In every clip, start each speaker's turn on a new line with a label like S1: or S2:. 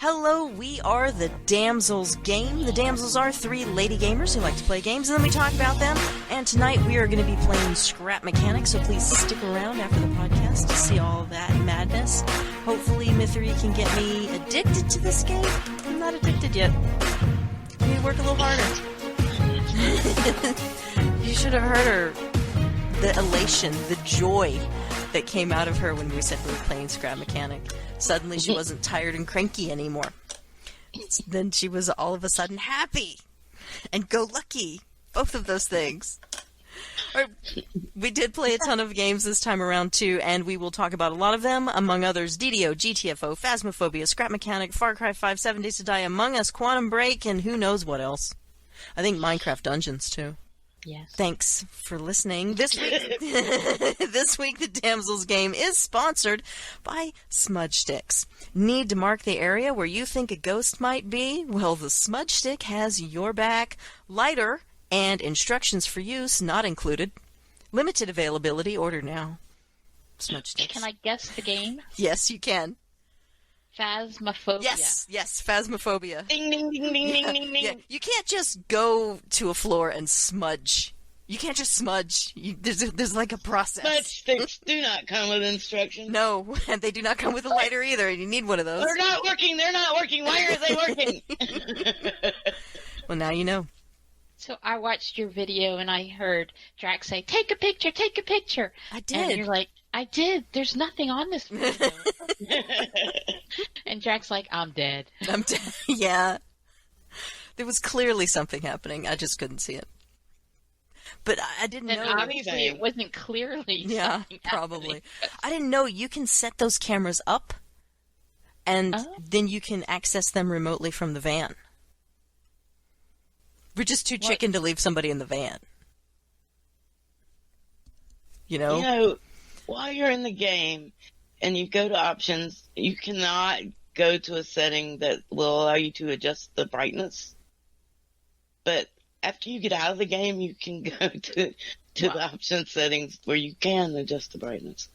S1: Hello, we are the Damsels game. The Damsels are 3 lady gamers who like to play games, and then we talk about them. And tonight we are going to be playing Scrap Mechanics, so please stick around after the podcast to see all that madness. Hopefully Mythery can get me addicted to this game. I'm not addicted yet. I need to work a little harder. You should have heard her. The elation, the joy that came out of her when we said we were playing Scrap Mechanic. Suddenly she wasn't tired and cranky anymore. Then she was all of a sudden happy and go-lucky. Both of those things. We did play a ton of games this time around too, and we will talk about a lot of them, among others DDO, GTFO, Phasmophobia, Scrap Mechanic, Far Cry 5, 7 Days to Die, Among Us, Quantum Break, and who knows what else. I think Minecraft Dungeons too.
S2: Yes.
S1: Thanks for listening. This week, the Damsels game is sponsored by Smudge Sticks. Need to mark the area where you think a ghost might be? Well, the Smudge Stick has your back. Lighter and instructions for use not included. Limited availability. Order now. Smudge Sticks.
S2: Can I guess the game?
S1: Yes, you can.
S2: Phasmophobia.
S1: Yes, Phasmophobia.
S2: Ding, ding, ding, ding, ding, ding, ding.
S1: Yeah. You can't just go to a floor and smudge. You can't just smudge. There's like a process.
S3: Smudge sticks do not come with instructions.
S1: No, and they do not come with a lighter either. You need one of those.
S3: They're not working. Why are they working?
S1: Well, now you know.
S2: So I watched your video and I heard Drax say, take a picture.
S1: I did.
S2: And you're like, I did. There's nothing on this video. And Drax's like, I'm dead.
S1: I'm dead. Yeah. There was clearly something happening. I just couldn't see it. But I didn't know.
S2: Obviously, it wasn't clearly.
S1: Yeah, probably. I didn't know you can set those cameras up, and then you can access them remotely from the van. We're just too chicken to leave somebody in the van. You know,
S3: while you're in the game and you go to options, you cannot go to a setting that will allow you to adjust the brightness. But after you get out of the game, you can go to the option settings where you can adjust the brightness.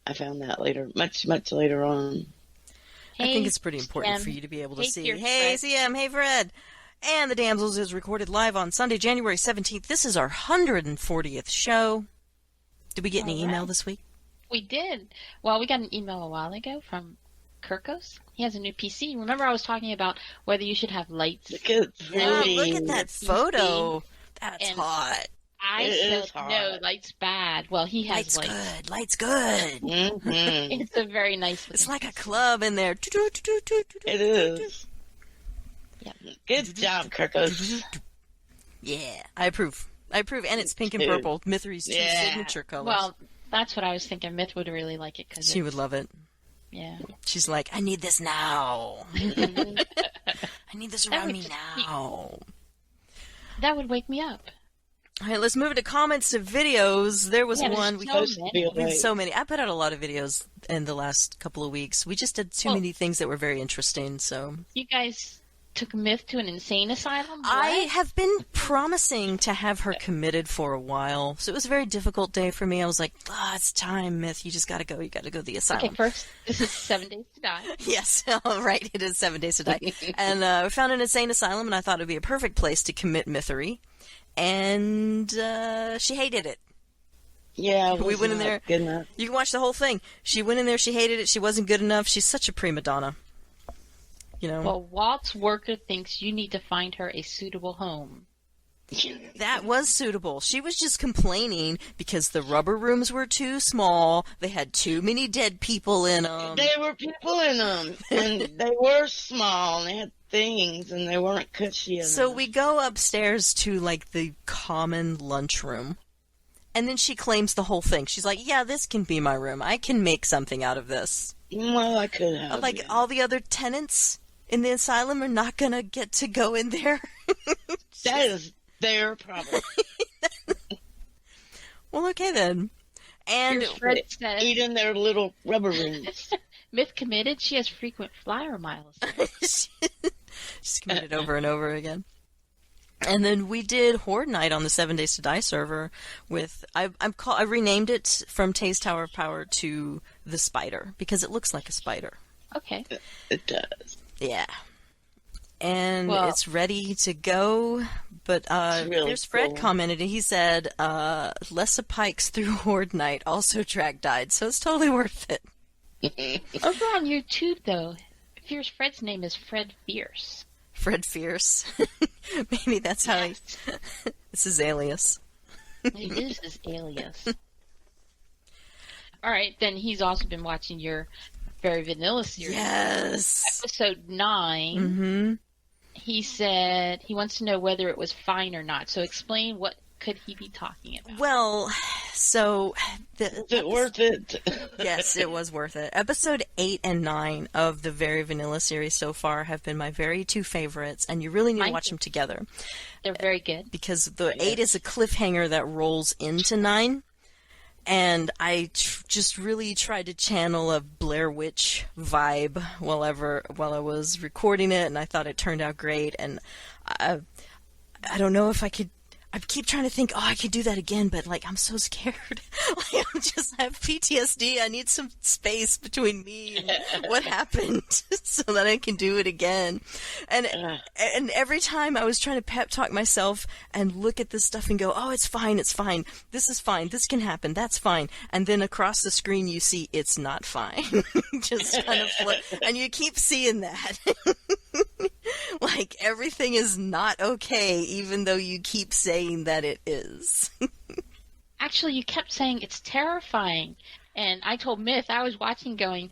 S3: I found that later, much later on.
S1: I think it's pretty important for you to be able to see. Hey, CM. Hey, Fred. And The Damsels is recorded live on Sunday, January 17th. This is our 140th show. Did we get any email this week?
S2: We did. Well, we got an email a while ago from Kirkos. He has a new PC. Remember I was talking about whether you should have lights?
S3: Look at
S1: that photo. That's hot.
S2: I said, no, light's bad. Well, he has lights.
S1: Light's good.
S3: Mm-hmm.
S2: It's a very nice
S1: It's like a club in there.
S3: It is.
S2: Yeah.
S3: Good job, Kirkos.
S1: Yeah, I approve. And it's pink and purple. Mythery's two signature colors.
S2: Well, that's what I was thinking. Myth would really like it. Cause
S1: she would love it.
S2: Yeah.
S1: She's like, I need this now. I need this around me now.
S2: That would wake me up.
S1: All right, let's move to comments to videos. There was one. We
S3: had
S1: so many. I put out a lot of videos in the last couple of weeks. We just did too many things that were very interesting. So
S2: you guys took Myth to an insane asylum?
S1: I have been promising to have her committed for a while. So it was a very difficult day for me. I was like, it's time, Myth. You just got to go. You got to go to the asylum.
S2: Okay, first, this is 7 Days to Die.
S1: Yes, right. It is 7 Days to Die. And we found an insane asylum, and I thought it would be a perfect place to commit Mythery. And she hated it.
S3: Yeah,
S1: we went in there.
S3: Good enough.
S1: You can watch the whole thing. She went in there. She hated it. She wasn't good enough. She's such a prima donna. You know.
S2: Well, Walt's worker thinks you need to find her a suitable home.
S1: That was suitable. She was just complaining because the rubber rooms were too small. They had too many dead people in them.
S3: There were people in them, and they were small, and they had things, and they weren't cushy enough.
S1: So we go upstairs to, like, the common lunchroom, and then she claims the whole thing. She's like, yeah, this can be my room. I can make something out of this.
S3: Well, I could have.
S1: Like, all the other tenants in the asylum are not going to get to go in there.
S3: That is their problem.
S1: Well, okay then. And
S2: Fred says,
S3: eat in their little rubber rooms.
S2: Myth committed. She has frequent flyer miles.
S1: She's committed over and over again. And then we did Horde Night on the 7 Days to Die server with I renamed it from Tay's Tower of Power to the Spider because it looks like a spider.
S2: Okay.
S3: It does.
S1: Yeah. And
S2: Well-
S1: it's ready to go, but
S3: really
S1: there's Fred
S3: cool.
S1: commented, and he said, Lessa Pikes through Horde Night, also track died, so it's totally worth it.
S2: Over on YouTube, though, Fierce Fred's name is Fred Fierce.
S1: Fred Fierce. Maybe that's how he... It's his alias.
S2: It is his alias. All right, then he's also been watching your Very Vanilla series.
S1: Yes!
S2: Episode 9.
S1: Mm-hmm.
S2: He said he wants to know whether it was fine or not. So explain, what could he be talking about?
S1: Well, so...
S3: Is it worth it?
S1: Yes, it was worth it. Episode 8 and 9 of the Very Vanilla series so far have been my very two favorites, and you really need to
S2: Mine
S1: watch
S2: too.
S1: them together.
S2: They're very good.
S1: Because the 8 is a cliffhanger that rolls into 9, and I just really tried to channel a Blair Witch vibe while I was recording it, and I thought it turned out great, and I don't know if I could... I keep trying to think, I could do that again, but, like, I'm so scared. Like, I have PTSD. I need some space between me and what happened so that I can do it again. And every time I was trying to pep talk myself and look at this stuff and go, it's fine, this is fine, this can happen, that's fine. And then across the screen you see it's not fine. Just kind of and you keep seeing that. Like, everything is not okay, even though you keep saying that it is.
S2: Actually, you kept saying it's terrifying. And I told Myth, I was watching going,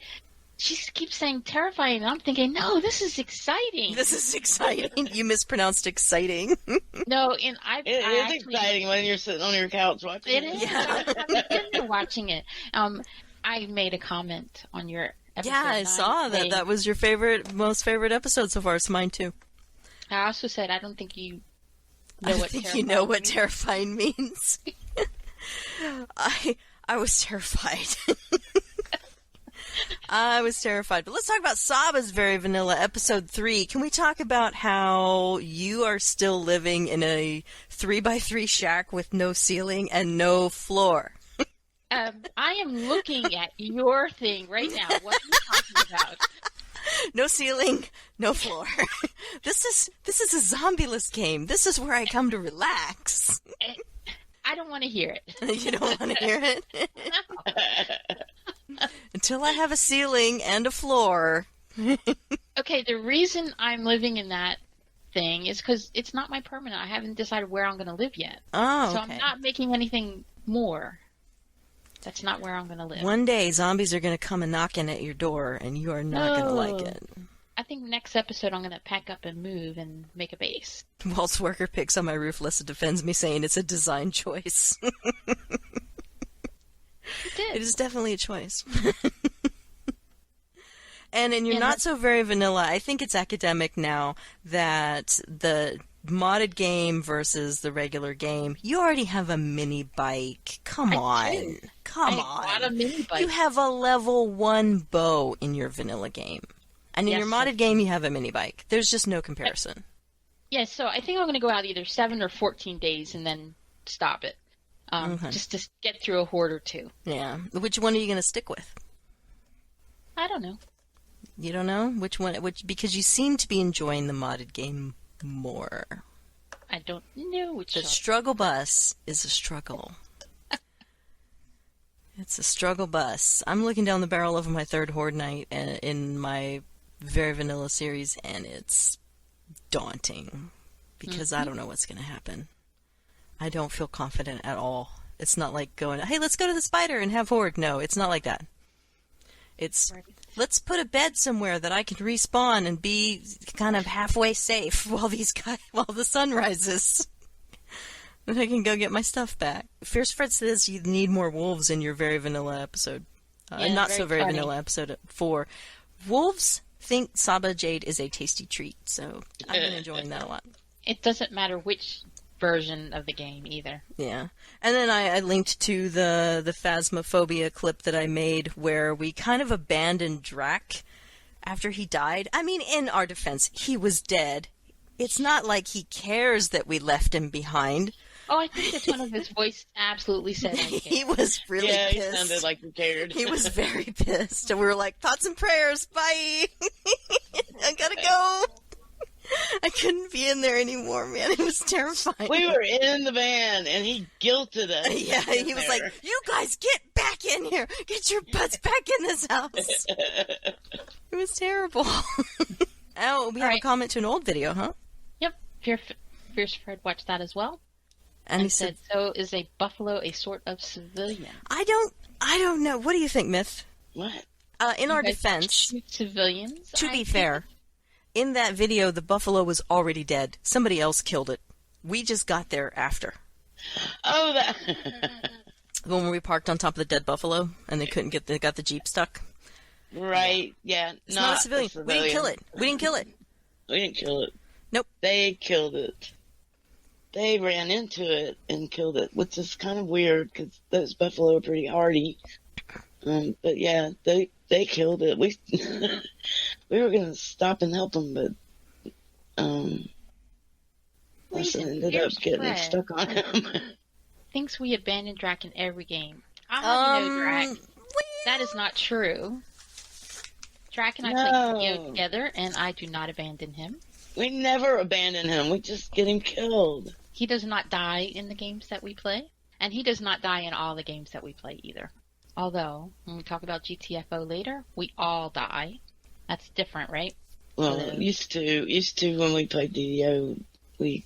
S2: she keeps saying terrifying. And I'm thinking, no, this is exciting.
S1: This is exciting. You mispronounced exciting.
S2: No, and
S3: It is
S2: actually,
S3: exciting when you're sitting on your couch watching
S2: It is.
S1: Yeah.
S2: I'm sitting there watching it. I made a comment on your episode.
S1: Yeah, I
S2: 9
S1: saw that.
S2: saying-
S1: That was your most favorite episode so far. It's mine too.
S2: I also said, I don't think you know
S1: I
S2: what
S1: think you know what
S2: terrifying
S1: terrifying means. I was terrified. I was terrified. But let's talk about Saba's Very Vanilla episode 3. Can we talk about how you are still living in a 3x3 shack with no ceiling and no floor?
S2: I am looking at your thing right now. What are you talking about?
S1: No ceiling, no floor. This is a zombie-less game. This is where I come to relax.
S2: I don't want to hear it.
S1: You don't want to hear it? Until I have a ceiling and a floor.
S2: Okay, the reason I'm living in that thing is because it's not my permanent. I haven't decided where I'm going to live yet.
S1: Oh,
S2: So
S1: okay.
S2: I'm not making anything more. That's not where I'm going to live.
S1: One day, zombies are going to come and knocking at your door, and you are not going to like
S2: No.
S1: it.
S2: I think next episode I'm going to pack up and move and make a base.
S1: Walt's worker picks on my roof. Lessa defends me, saying it's a design choice.
S2: It did.
S1: It is definitely a choice. And in your
S2: Yeah,
S1: not so very vanilla, I think it's academic now that the modded game versus the regular game, you already have a mini bike. Come
S2: I
S1: on.
S2: do.
S1: Come
S2: I
S1: on.
S2: bought a mini bike.
S1: You have a level 1 bow in your vanilla game. And in
S2: Yes,
S1: your modded game, you have a mini bike. There's just no comparison.
S2: Yeah, so I think I'm going to go out either 7 or 14 days and then stop it.
S1: Okay.
S2: Just to get through a horde or two.
S1: Yeah. Which one are you going to stick with?
S2: I don't know.
S1: You don't know? Which one? Because you seem to be enjoying the modded game more.
S2: I don't know which
S1: The
S2: one.
S1: struggle bus is a struggle. It's a struggle bus. I'm looking down the barrel of my third Horde Night in my Very Vanilla series, and it's daunting because I don't know what's going to happen. I don't feel confident at all. It's not like going, hey, let's go to the spider and have Horde. No, it's not like that. It's, let's put a bed somewhere that I can respawn and be kind of halfway safe while the sun rises. And I can go get my stuff back. Fierce Fred says you need more wolves in your Very Vanilla episode.
S2: Yeah,
S1: Not so very
S2: funny.
S1: vanilla episode 4. Wolves think Saba Jade is a tasty treat, so I've been enjoying that a lot.
S2: It doesn't matter which version of the game either.
S1: Yeah. And then I linked to the Phasmophobia clip that I made where we kind of abandoned Drac after he died. I mean, in our defense, he was dead. It's not like he cares that we left him behind.
S2: Oh, I think the tone of his voice absolutely said I
S1: He
S2: care.
S1: was really
S3: Yeah, he
S1: pissed.
S3: sounded like he cared.
S1: He was very pissed. And we were like, thoughts and prayers, bye! I gotta go! couldn't be in there anymore, man. It was terrifying.
S3: We were in the van, and he guilted us.
S1: Yeah, he was like, "You guys get back in here. Get your butts back in this house." It was terrible. Oh, we have a comment to an old video, huh?
S2: Yep. Fierce Fred watched that as well.
S1: And he
S2: said, "So is a buffalo a sort of civilian?"
S1: I don't know. What do you think, Myth?
S3: What?
S1: In our defense,
S2: shoot civilians.
S1: To be fair, in that video, the buffalo was already dead. Somebody else killed it. We just got there after.
S3: Oh, that.
S1: The one where we parked on top of the dead buffalo and they got the Jeep stuck.
S3: Right, yeah.
S1: It's not a civilian. We didn't kill it.
S3: We didn't kill it.
S1: Nope.
S3: They killed it. They ran into it and killed it, which is kind of weird because those buffalo are pretty hardy. But yeah, they killed it. We were gonna stop and help them, but ended up getting stuck on him.
S2: Thinks we abandoned Drac in every game. I want you to know, Drac, that is not true. Drac and I play video together, and I do not abandon him.
S3: We never abandon him. We just get him killed.
S2: He does not die in the games that we play, and he does not die in all the games that we play either. Although, when we talk about GTFO later, we all die. That's different, right?
S3: Well, used to when we played DDO, we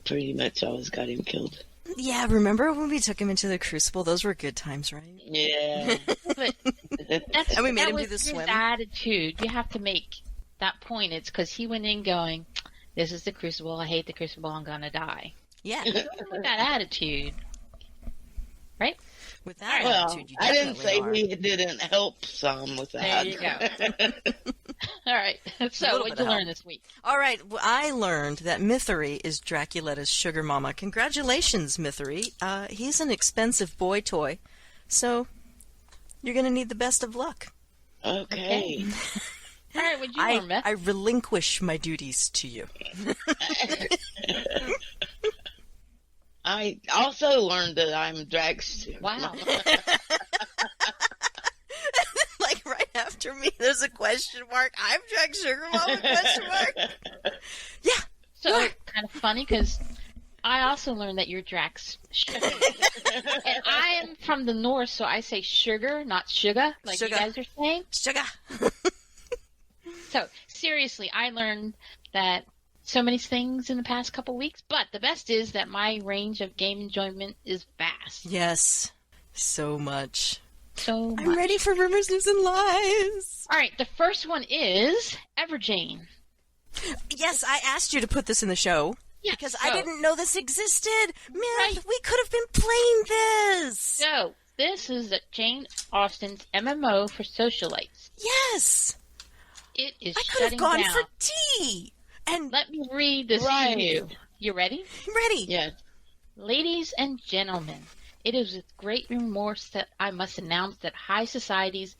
S3: pretty much always got him killed.
S1: Yeah, remember when we took him into the Crucible? Those were good times, right?
S3: Yeah.
S2: But
S1: and we made him do the
S2: his
S1: swim.
S2: Attitude. You have to make that point. It's because he went in going, "This is the Crucible. I hate the Crucible. I'm gonna die."
S1: Yeah.
S2: With that attitude, right?
S1: With that attitude, you
S3: I didn't say
S1: are.
S3: we didn't help some with that.
S2: There you go. All right. So, what did you learn this week?
S1: All right. Well, I learned that Mythery is Draculetta's sugar mama. Congratulations, Mythery. He's an expensive boy toy, so you're going to need the best of luck.
S3: Okay.
S2: All right. What did you learn, Myth?
S1: I relinquish my duties to you.
S3: I also learned that I'm Drag's.
S2: Wow.
S1: Like right after me, there's a question mark. I'm Drag Sugar Mama, question mark. Yeah.
S2: So, kind of funny because I also learned that you're Drax Sugar. And I am from the north, so I say sugar, not sugar, like
S1: Sugar.
S2: you guys are saying.
S1: Sugar.
S2: So, seriously, I learned that so many things in the past couple weeks, but the best is that my range of game enjoyment is vast.
S1: Yes. So much.
S2: So much.
S1: I'm ready for rumors, news, and lies.
S2: All right, the first one is Everjane.
S1: Yes, I asked you to put this in the show.
S2: Yeah,
S1: because
S2: so,
S1: I didn't know this existed. Man,
S2: Right.
S1: we could have been playing this.
S2: So, this is Jane Austen's MMO for socialites.
S1: Yes.
S2: It is
S1: I could have
S2: shutting
S1: gone
S2: down.
S1: for tea. And
S2: Let me read this
S3: Right.
S2: to you. You ready?
S1: ready.
S3: Yeah.
S2: Ladies and gentlemen, it is with great remorse that I must announce that High Society's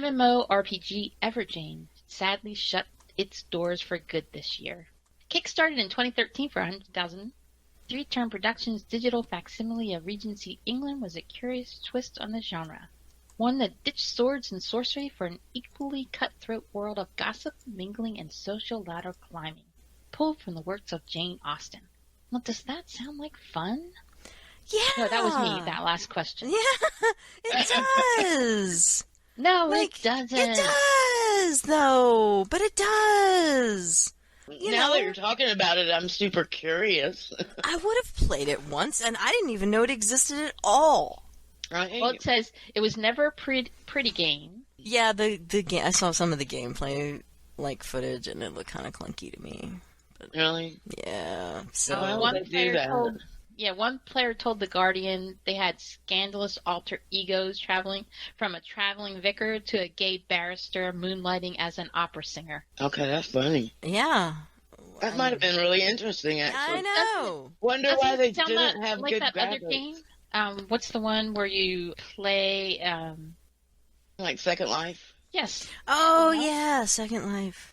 S2: MMORPG Everjane sadly shut its doors for good this year. Kickstarted in 2013 for $100,000, Three-Turn Productions' digital facsimile of Regency England was a curious twist on the genre. One that ditched swords and sorcery for an equally cutthroat world of gossip, mingling, and social ladder climbing, pulled from the works of Jane Austen. Now, does that sound like fun?
S1: Yeah.
S2: No, that was me, that last question.
S1: Yeah, it does.
S2: No,
S1: Like,
S2: it doesn't.
S1: It does, though. But it does.
S3: Now that you're talking about it, I'm super curious.
S1: I would have played it once, and I didn't even know it existed at all.
S3: Right?
S2: Well, it says it was never a pretty game.
S1: Yeah, the game. I saw some of the gameplay, like footage, and it looked kind of clunky to me. But,
S3: Really?
S1: yeah. So
S3: Why would
S2: One
S3: they do
S2: player
S3: that?
S2: one player told The Guardian they had scandalous alter egos traveling from a traveling vicar to a gay barrister moonlighting as an opera singer.
S3: Okay, that's funny.
S1: yeah,
S3: That might have been really interesting, actually.
S1: I know.
S3: Wonder
S2: Doesn't
S3: why they
S2: it sound
S3: didn't have
S2: like
S3: good
S2: that other
S3: graphics.
S2: game? What's the one where you play?
S3: Like Second Life.
S2: Yes.
S1: Oh yeah, Second Life.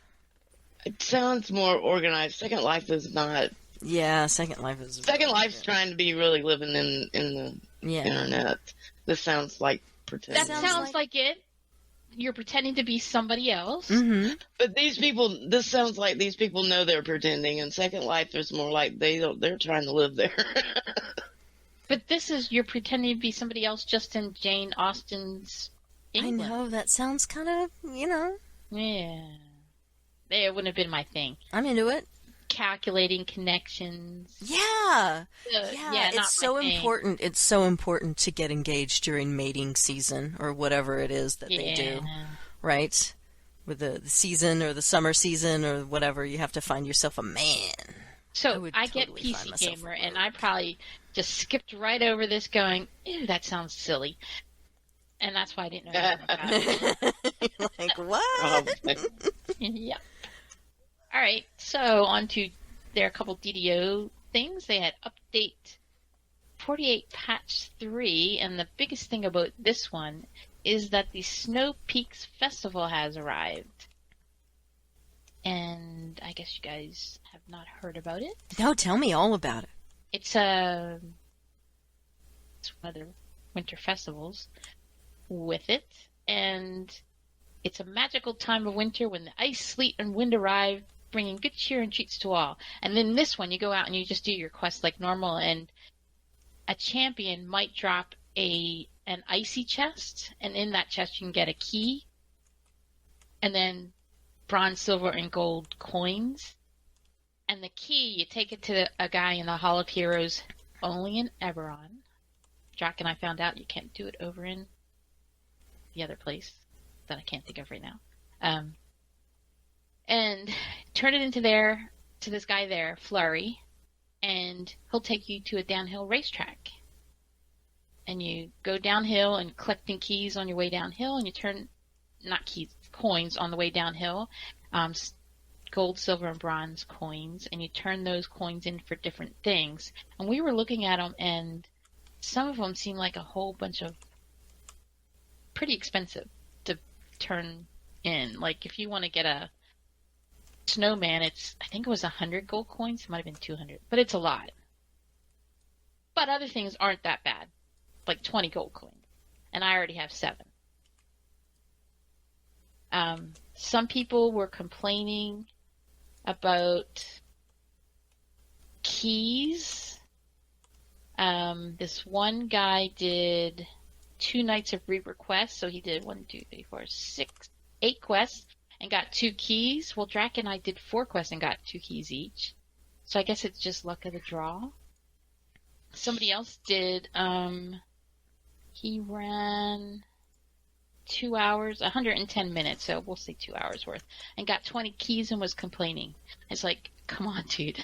S3: It sounds more organized. Second Life is not.
S1: Yeah, Second Life is.
S3: Second Life's trying to be really living in the
S1: Yeah.
S3: internet. This sounds like
S2: That
S3: pretend.
S1: Sounds
S2: sounds like it. you're pretending to be somebody else.
S1: Mm-hmm.
S3: But this sounds like these people know they're pretending. In Second Life, there's more like they're trying to live there.
S2: But this is, you're pretending to be somebody else just in Jane Austen's England.
S1: I know, that sounds kind of,
S2: Yeah. It wouldn't have been my thing.
S1: I'm into it.
S2: Calculating connections.
S1: Yeah.
S2: Not
S1: It's so
S2: my thing.
S1: important. It's so important to get engaged during mating season or whatever it is that they do, right? With the season or the summer season or whatever, you have to find yourself a man.
S2: So I get
S1: totally find
S2: PC
S1: myself
S2: Gamer, and I probably just skipped right over this going, ew, that sounds silly. And that's why I didn't know anything about it.
S1: Like, what?
S2: Yep. All right, so on to their couple DDO things. They had update 48 patch 3, and the biggest thing about this one is that the Snow Peaks Festival has arrived. And I guess you guys have not heard about it.
S1: No, tell me all about it.
S2: It's one of the winter festivals with it, and it's a magical time of winter when the ice, sleet, and wind arrive, bringing good cheer and treats to all. And then this one, you go out and you just do your quest like normal, and a champion might drop an icy chest, and in that chest you can get a key, and then bronze, silver, and gold coins. And the key, you take it to a guy in the Hall of Heroes, only in Eberron. Jack and I found out you can't do it over in the other place that I can't think of right now. And turn it into this guy there, Flurry, and he'll take you to a downhill racetrack. And you go downhill and collecting keys on your way downhill, and you turn, not keys, coins on the way downhill, gold, silver, and bronze coins, and you turn those coins in for different things. And we were looking at them, and some of them seem like a whole bunch of pretty expensive to turn in. Like if you want to get a snowman, I think it was 100 gold coins. It might have been 200, but it's a lot. But other things aren't that bad, like 20 gold coins, and I already have 7. Some people were complaining about keys. This one guy did 2 nights of Reaper quests, so he did 8 quests and got 2 keys. Well, Drac and I did 4 quests and got 2 keys each. So I guess it's just luck of the draw. Somebody else did, he ran 2 hours, 110 minutes, so we'll say 2 hours worth, and got 20 keys and was complaining. It's like, come on, dude.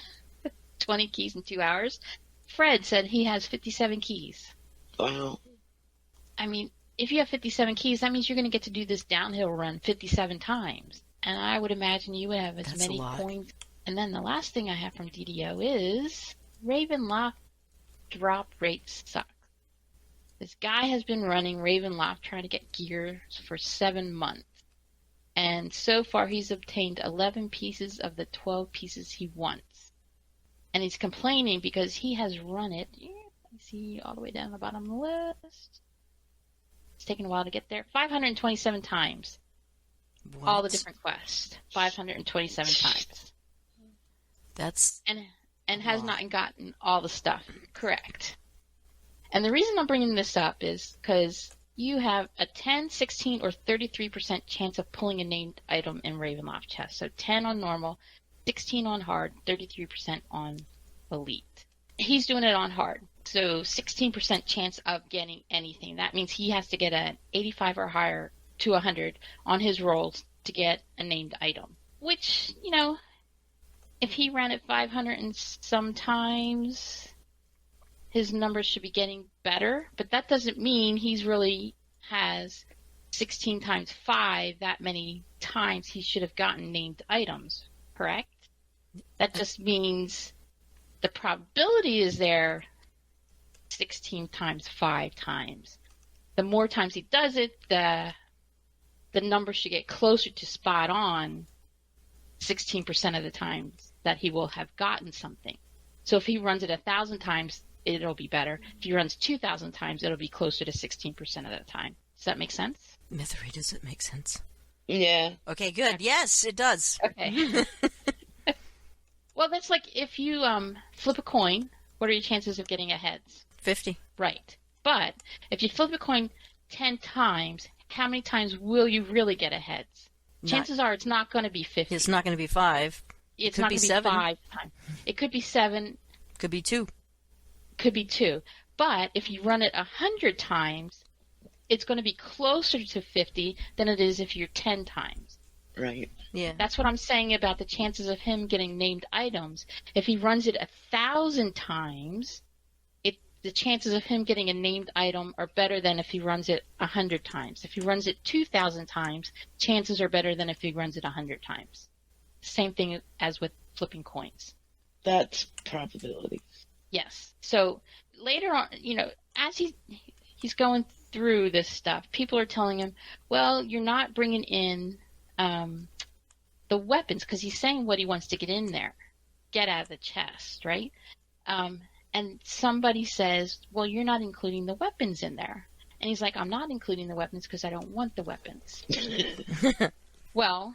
S2: 20 keys in 2 hours? Fred said he has 57 keys.
S3: Wow.
S2: I mean, if you have 57 keys, that means you're going to get to do this downhill run 57 times. And I would imagine you would have as
S1: That's
S2: many coins. And then the last thing I have from DDO is Ravenloft drop rate sucks. This guy has been running Ravenloft trying to get gear for 7 months. And so far he's obtained 11 pieces of the 12 pieces he wants. And he's complaining because he has run it, I see all the way down the bottom of the list. It's taken a while to get there. 527 times.
S1: What?
S2: All the different quests. 527 times.
S1: That's...
S2: And has not gotten all the stuff correct. And the reason I'm bringing this up is because you have a 10, 16, or 33% chance of pulling a named item in Ravenloft chest. So 10 on normal, 16 on hard, 33% on elite. He's doing it on hard. So 16% chance of getting anything. That means he has to get an 85 or higher to 100 on his rolls to get a named item. Which, if he ran it 500 and some times, his numbers should be getting better. But that doesn't mean he's really has 16 times 5, that many times he should have gotten named items, correct? That just means the probability is there 16 times 5 times. The more times he does it, the number should get closer to spot on 16% of the times that he will have gotten something. So if he runs it 1,000 times, it'll be better. If he runs 2,000 times, it'll be closer to 16% of the time. Does that make sense?
S1: Mythery, does it make sense?
S3: Yeah.
S1: Okay, good. Yes, it does.
S2: Okay. Well, that's like if you flip a coin, what are your chances of getting a heads?
S1: 50.
S2: Right. But if you flip a coin 10 times, how many times will you really get a heads? Chances are it's not going to be 50.
S1: It's not going to be 5.
S2: It's
S1: could
S2: not
S1: be
S2: going to be
S1: 7.
S2: 5 times. It could be 7.
S1: Could be 2.
S2: Could be 2. But if you run it 100 times, it's going to be closer to 50 than it is if you're 10 times.
S3: Right.
S1: Yeah.
S2: That's what I'm saying about the chances of him getting named items. If he runs it 1,000 times, the chances of him getting a named item are better than if he runs it 100 times. If he runs it 2,000 times, chances are better than if he runs it 100 times. Same thing as with flipping coins.
S3: That's probability.
S2: Yes. So later on, as he's going through this stuff, people are telling him, well, you're not bringing in the weapons, because he's saying what he wants to get in there, get out of the chest, right? And somebody says, well, you're not including the weapons in there. And he's like, I'm not including the weapons because I don't want the weapons. Well,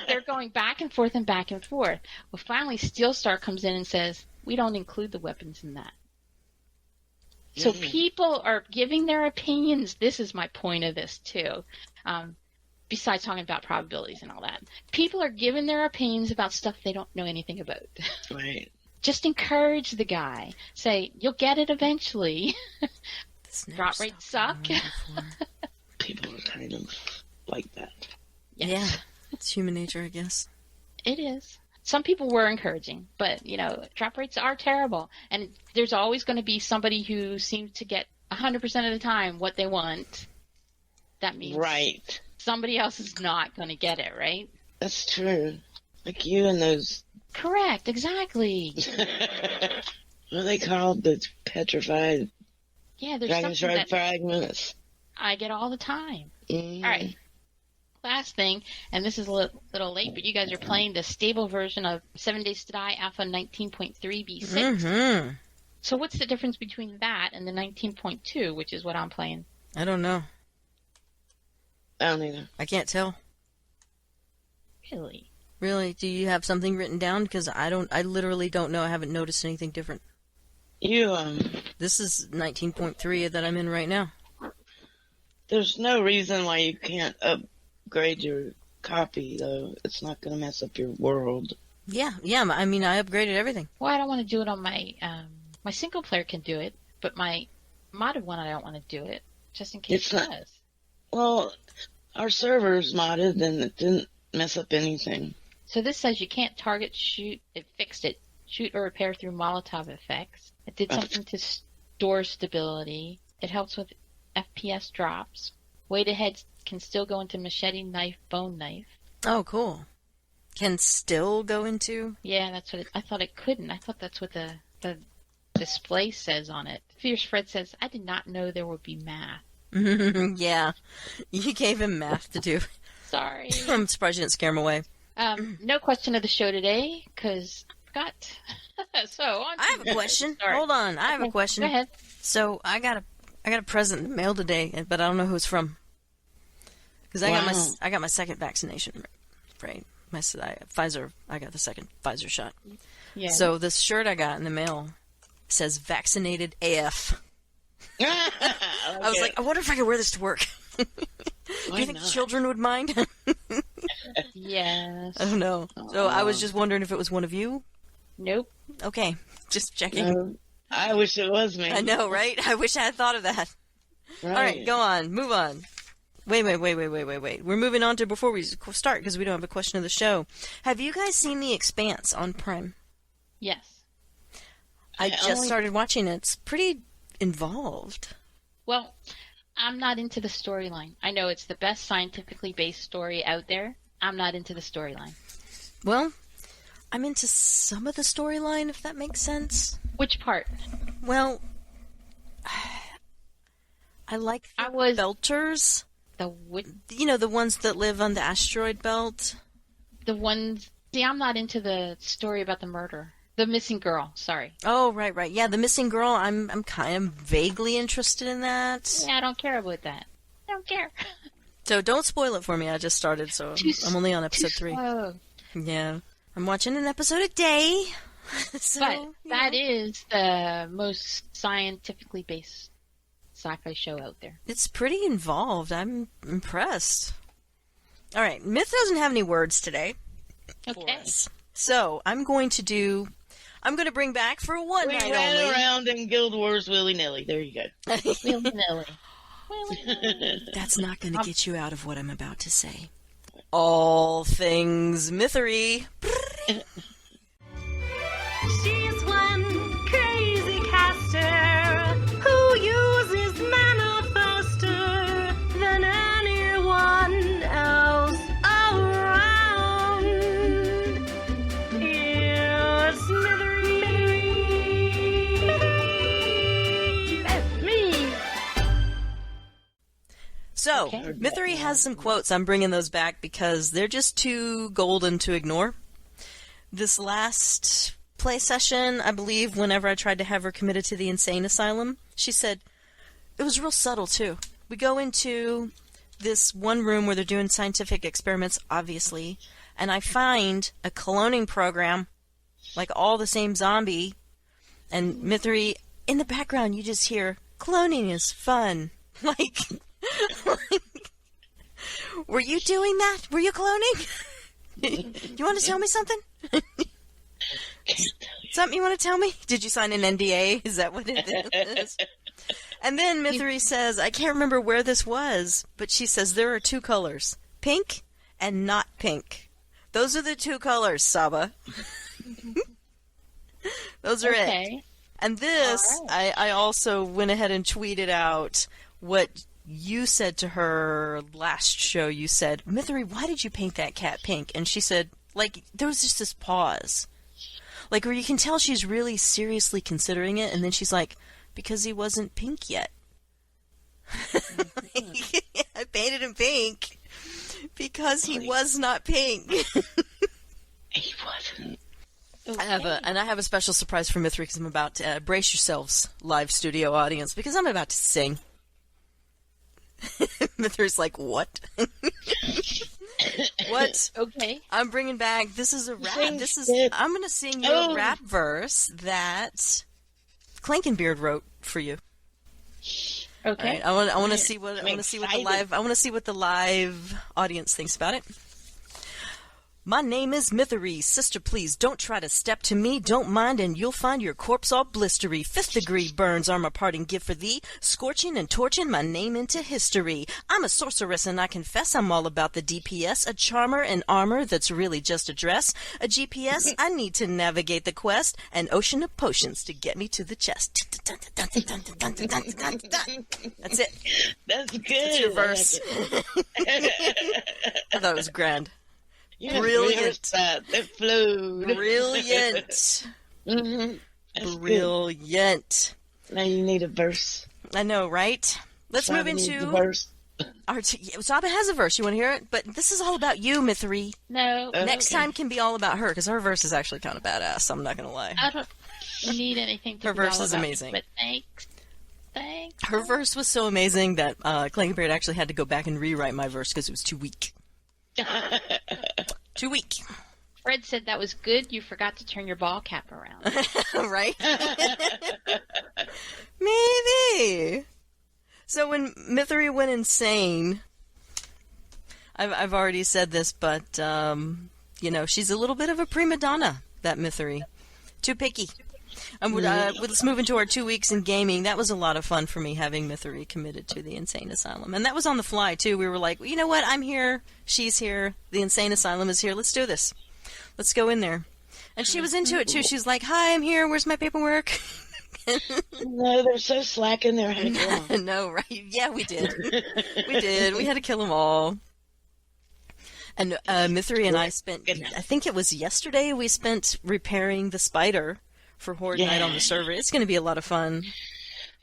S2: they're going back and forth and back and forth. Well, finally, Steelstar comes in and says, we don't include the weapons in that. So people are giving their opinions. This is my point of this, too. Besides talking about probabilities and all that. People are giving their opinions about stuff they don't know anything about.
S3: Right.
S2: Just encourage the guy. Say, you'll get it eventually. Drop rates suck.
S3: People are kind of like that.
S2: Yes.
S1: Yeah. It's human nature, I guess.
S2: It is. Some people were encouraging, but, drop rates are terrible. And there's always going to be somebody who seems to get 100% of the time what they want. That means
S3: right.
S2: Somebody else is not going to get it, right?
S3: That's true. Like you and those...
S2: Correct, exactly.
S3: What are they called? The petrified...
S2: Yeah, there's
S3: Dragon
S2: something
S3: Shard
S2: that
S3: fragments.
S2: I get all the time.
S3: Mm.
S2: All right. Last thing, and this is a little late, but you guys are playing the stable version of 7 Days to Die Alpha 19.3b6.
S1: Mm-hmm.
S2: So what's the difference between that and the 19.2, which is what I'm playing?
S1: I don't know.
S3: I don't either.
S1: I can't tell.
S2: Really?
S1: Really? Do you have something written down? Because I literally don't know. I haven't noticed anything different. This is 19.3 that I'm in right now.
S3: There's no reason why you can't upgrade your copy, though. It's not going to mess up your world.
S1: Yeah. I mean, I upgraded everything.
S2: Well, I don't want to do it on my... my single player can do it, but my modded one, I don't want to do it, just in case it does.
S3: Well, our server's modded, and it didn't mess up anything.
S2: So this says you can't target, shoot... It fixed it. Shoot or repair through Molotov effects. It did something to store stability. It helps with FPS drops. Weighted heads can still go into machete, knife, bone knife.
S1: Oh, cool. Can still go into?
S2: Yeah, that's what I thought it couldn't. I thought that's what the display says on it. Fierce Fred says, I did not know there would be math.
S1: Yeah. You gave him math to do.
S2: Sorry.
S1: I'm surprised you didn't scare him away.
S2: No question of the show today, because I forgot.
S1: I have a question. Hold on. I have a question.
S2: Go ahead.
S1: So I got a present in the mail today, but I don't know who it's from. Because I got my second vaccination, right? My Pfizer. I got the second Pfizer shot.
S2: Yeah.
S1: So this shirt I got in the mail says "Vaccinated AF." I was like, I wonder if I could wear this to work. Do you think children would mind?
S2: Yes.
S1: I don't know. So I was just wondering if it was one of you.
S2: Nope.
S1: Okay, just checking.
S3: I wish it was me.
S1: I know, right? I wish I had thought of that.
S3: Right.
S1: All right, go on. Move on. Wait. We're moving on to before we start because we don't have a question of the show. Have you guys seen The Expanse on Prime?
S2: Yes.
S1: I just started watching it. It's pretty involved.
S2: Well, I'm not into the storyline. I know it's the best scientifically based story out there. I'm not into the storyline.
S1: Well, I'm into some of the storyline, if that makes sense.
S2: Which part?
S1: Well, I like the Belters. The ones that live on the asteroid belt.
S2: The ones... See, I'm not into the story about the murder. The missing girl, sorry.
S1: Oh, right. Yeah, the missing girl, I'm kind of vaguely interested in that.
S2: Yeah, I don't care about that. I don't care.
S1: So don't spoil it for me. I just started, so I'm only on episode 3.
S2: slow.
S1: Yeah. I'm watching an episode a day. So,
S2: But that is the most scientifically based sci-fi show out there.
S1: It's pretty involved. I'm impressed. All right. Myth doesn't have any words today for
S2: Okay.
S1: us. So I'm going to bring back for one
S3: We
S1: night
S3: ran
S1: only.
S3: around in Guild Wars willy-nilly. There you go.
S2: Willy-nilly. Willy-nilly.
S1: That's not going to get you out of what I'm about to say. All things mythery.
S4: She's one crazy caster who uses mana faster than anyone else around. It's Smithery.
S2: That's me.
S1: So,
S2: Okay.
S1: Mythery has some quotes. I'm bringing those back because they're just too golden to ignore. This last play session, I believe, whenever I tried to have her committed to the insane asylum, she said, it was real subtle, too. We go into this one room where they're doing scientific experiments, obviously, and I find a cloning program, like all the same zombie, and Mythery, in the background, you just hear, cloning is fun. Like, were you doing that? Were you cloning? You want to tell me something? Something you want to tell me? Did you sign an NDA? Is that what it is? And then Mythery says, I can't remember where this was, but she says there are 2 colors, pink and not pink. Those are the 2 colors, Saba. Those are it.
S2: Okay.
S1: And this,
S2: All right.
S1: I also went ahead and tweeted out what you said to her last show. You said, Mythery, why did you paint that cat pink? And she said, like, there was just this pause. Like, where you can tell she's really seriously considering it, and then she's like, because he wasn't pink yet. I painted him pink because he was not pink.
S3: He wasn't.
S1: I have a special surprise for Mythery because I'm about to brace yourselves, live studio audience, because I'm about to sing. Mythery's like, what? What?
S2: Okay.
S1: I'm bringing back. This is a rap.
S3: Sing
S1: This is.
S3: it.
S1: I'm going to sing you
S3: Oh.
S1: a rap verse that Clankenbeard wrote for you. All
S2: Okay.
S1: right. I want to see what. I want to see what the
S3: excited.
S1: live. I want to see what the live audience thinks about it. My name is Mythery. Sister, please don't try to step to me. Don't mind, and you'll find your corpse all blistery. 5th degree burns are my parting gift for thee. Scorching and torching my name into history. I'm a sorceress, and I confess I'm all about the DPS. A charmer and armor that's really just a dress. A GPS, I need to navigate the quest. An ocean of potions to get me to the chest. That's it.
S3: That's good.
S1: That's your verse.
S3: I like it.
S1: I thought it was grand.
S3: You must
S1: Brilliant.
S3: rehearse that. It flowed.
S1: Brilliant.
S3: Mm-hmm. That's good.
S1: Brilliant.
S3: Now you need a verse.
S1: I know, right? Let's move
S3: Saba needs a
S1: into
S3: verse.
S1: our. Saba has a verse. You want to hear it? But this is all about you, Mythery.
S2: No,
S1: Next
S3: Okay.
S1: time can be all about her because her verse is actually kind of badass. I'm not gonna lie.
S2: I don't need anything to
S1: Her
S2: be all
S1: verse is
S2: about,
S1: amazing.
S2: But thanks. Thanks.
S1: Her verse was so amazing that Clankenbeard actually had to go back and rewrite my verse because it was too weak. Too weak,
S2: Fred said that was good. You forgot to turn your ball cap around.
S1: right? Maybe. So when Mythery went insane, I've already said this, but she's a little bit of a prima donna. That Mythery, too picky. Let's move into our 2 weeks in gaming. That was a lot of fun for me having Mythery committed to the insane asylum, and that was on the fly too. We were like, well, you know what? I'm here. She's here. The insane asylum is here. Let's do this. Let's go in there. And she was into it too. She was like, "Hi, I'm here. Where's my paperwork?"
S3: No, they're so slack in there.
S1: No, right? Yeah, we did. We did. We had to kill them all. And Mythery and I spent, I think it was yesterday, we spent repairing the spider for Horde Night on the server. It's going to be a lot of fun.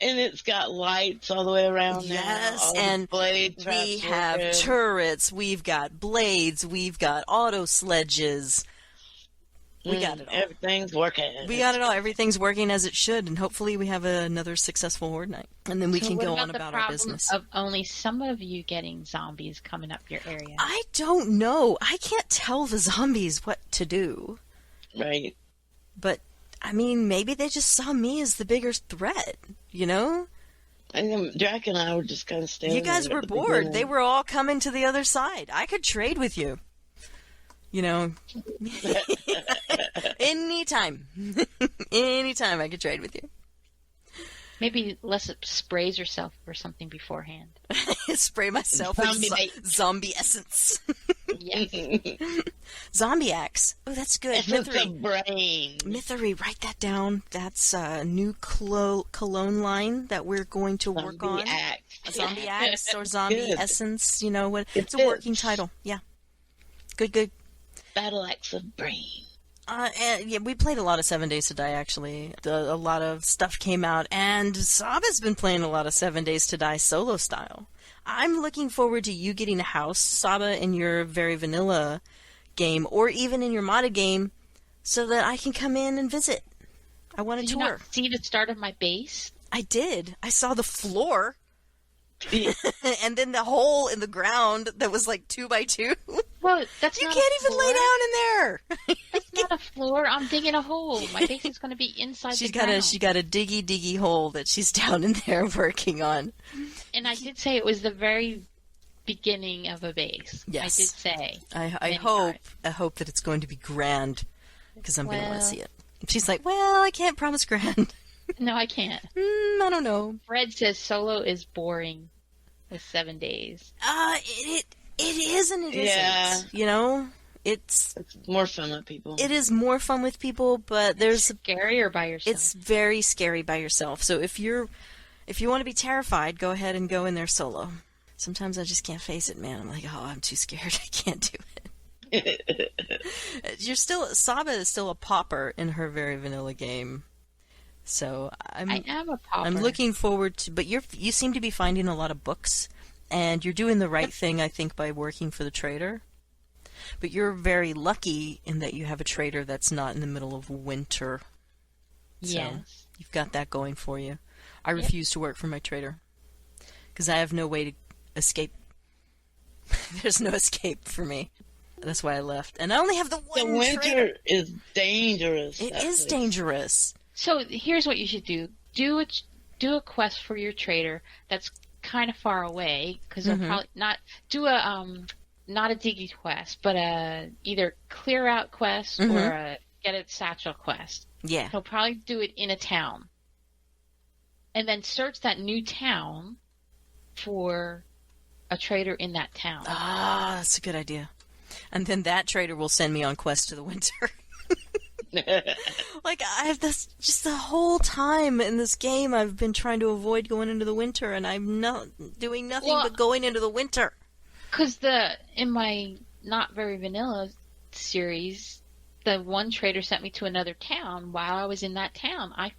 S3: And it's got lights all the way around
S1: Yes,
S3: now. All the
S1: and
S3: blade
S1: we
S3: traps
S1: have
S3: working.
S1: turrets, we've got blades, we've got auto sledges. We got it all.
S3: Everything's working.
S1: We got it all. Everything's working as it should, and hopefully we have another successful horde night. And then we can go on about our business.
S2: Of only some of you getting zombies coming up your area.
S1: I don't know. I can't tell the zombies what to do.
S3: Right.
S1: But, I mean, maybe they just saw me as the bigger threat, you know?
S3: And then Jack and I were just kind of standing
S1: You guys
S3: there
S1: were
S3: at the
S1: bored.
S3: beginning.
S1: They were all coming to the other side. I could trade with you. You know, anytime. Anytime I could trade with you.
S2: Maybe Les sprays herself or something beforehand.
S1: Spray myself with zombie essence.
S2: Yes.
S1: Zombie axe. Oh, that's good.
S3: Essence
S1: Mythery.
S3: of brain.
S1: Mythery, write that down. That's a new cologne line that we're going to work on.
S3: Axe.
S1: A zombie axe or zombie
S3: Good.
S1: essence, you know, what?
S3: It
S1: It's a working
S3: fits.
S1: title. Yeah. Good.
S3: Battle axe of brain.
S1: And yeah, we played a lot of 7 Days to Die, actually. A lot of stuff came out, and Saba's been playing a lot of 7 Days to Die solo style. I'm looking forward to you getting a house, Saba, in your very vanilla game, or even in your modded game, so that I can come in and visit. I want to
S2: Did you
S1: tour.
S2: not see the start of my base?
S1: I did. I saw the floor, and then the hole in the ground that was like 2x2.
S2: Well, that's
S1: You
S2: not
S1: can't
S2: a
S1: even lay
S2: floor.
S1: down in there.
S2: That's not a floor. I'm digging a hole. My base is going to be inside
S1: She's
S2: the
S1: got
S2: ground.
S1: she got a diggy hole that she's down in there working on.
S2: And I did say it was the very beginning of a base.
S1: Yes.
S2: I did say.
S1: I
S2: many
S1: hope
S2: times.
S1: that it's going to be grand because I'm going to want to
S2: Well-
S1: see it. She's like, well, I can't promise grand.
S2: No, I can't.
S1: I don't know.
S2: Fred says solo is boring with 7 days.
S1: It is and it
S3: Yeah.
S1: isn't. You know, it's
S3: It's more fun with people.
S1: it is more fun with people, but there's
S2: Scarier by yourself.
S1: it's very scary by yourself. So if you want to be terrified, go ahead and go in there solo. Sometimes I just can't face it, man. I'm like, oh, I'm too scared. I can't do it. Saba is still a pauper in her very vanilla game. So
S2: I am a pauper.
S1: I'm looking forward to, but you seem to be finding a lot of books, and you're doing the right thing, I think, by working for the trader. But you're very lucky in that you have a trader that's not in the middle of winter. So
S2: Yes.
S1: you've got that going for you. I refuse to work for my trader because I have no way to escape. There's no escape for me. That's why I left. And I only have the
S3: The
S1: one
S3: winter
S1: trader.
S3: is dangerous.
S1: It
S3: That
S1: is
S3: place.
S1: dangerous.
S2: So here's what you should do. Do a quest for your trader that's kind of far away, because they'll probably not do a not a diggy quest, but a either clear out quest or a get a satchel quest.
S1: Yeah.
S2: He'll probably do it in a town, and then search that new town for a trader in that town.
S1: Ah, that's a good idea. And then that trader will send me on quest to the winter. Like, I have this, just the whole time in this game, I've been trying to avoid going into the winter, and I'm not doing nothing
S2: Well-
S1: but going into the winter.
S2: Because in my not very vanilla series, the one trader sent me to another town. While I was in that town, I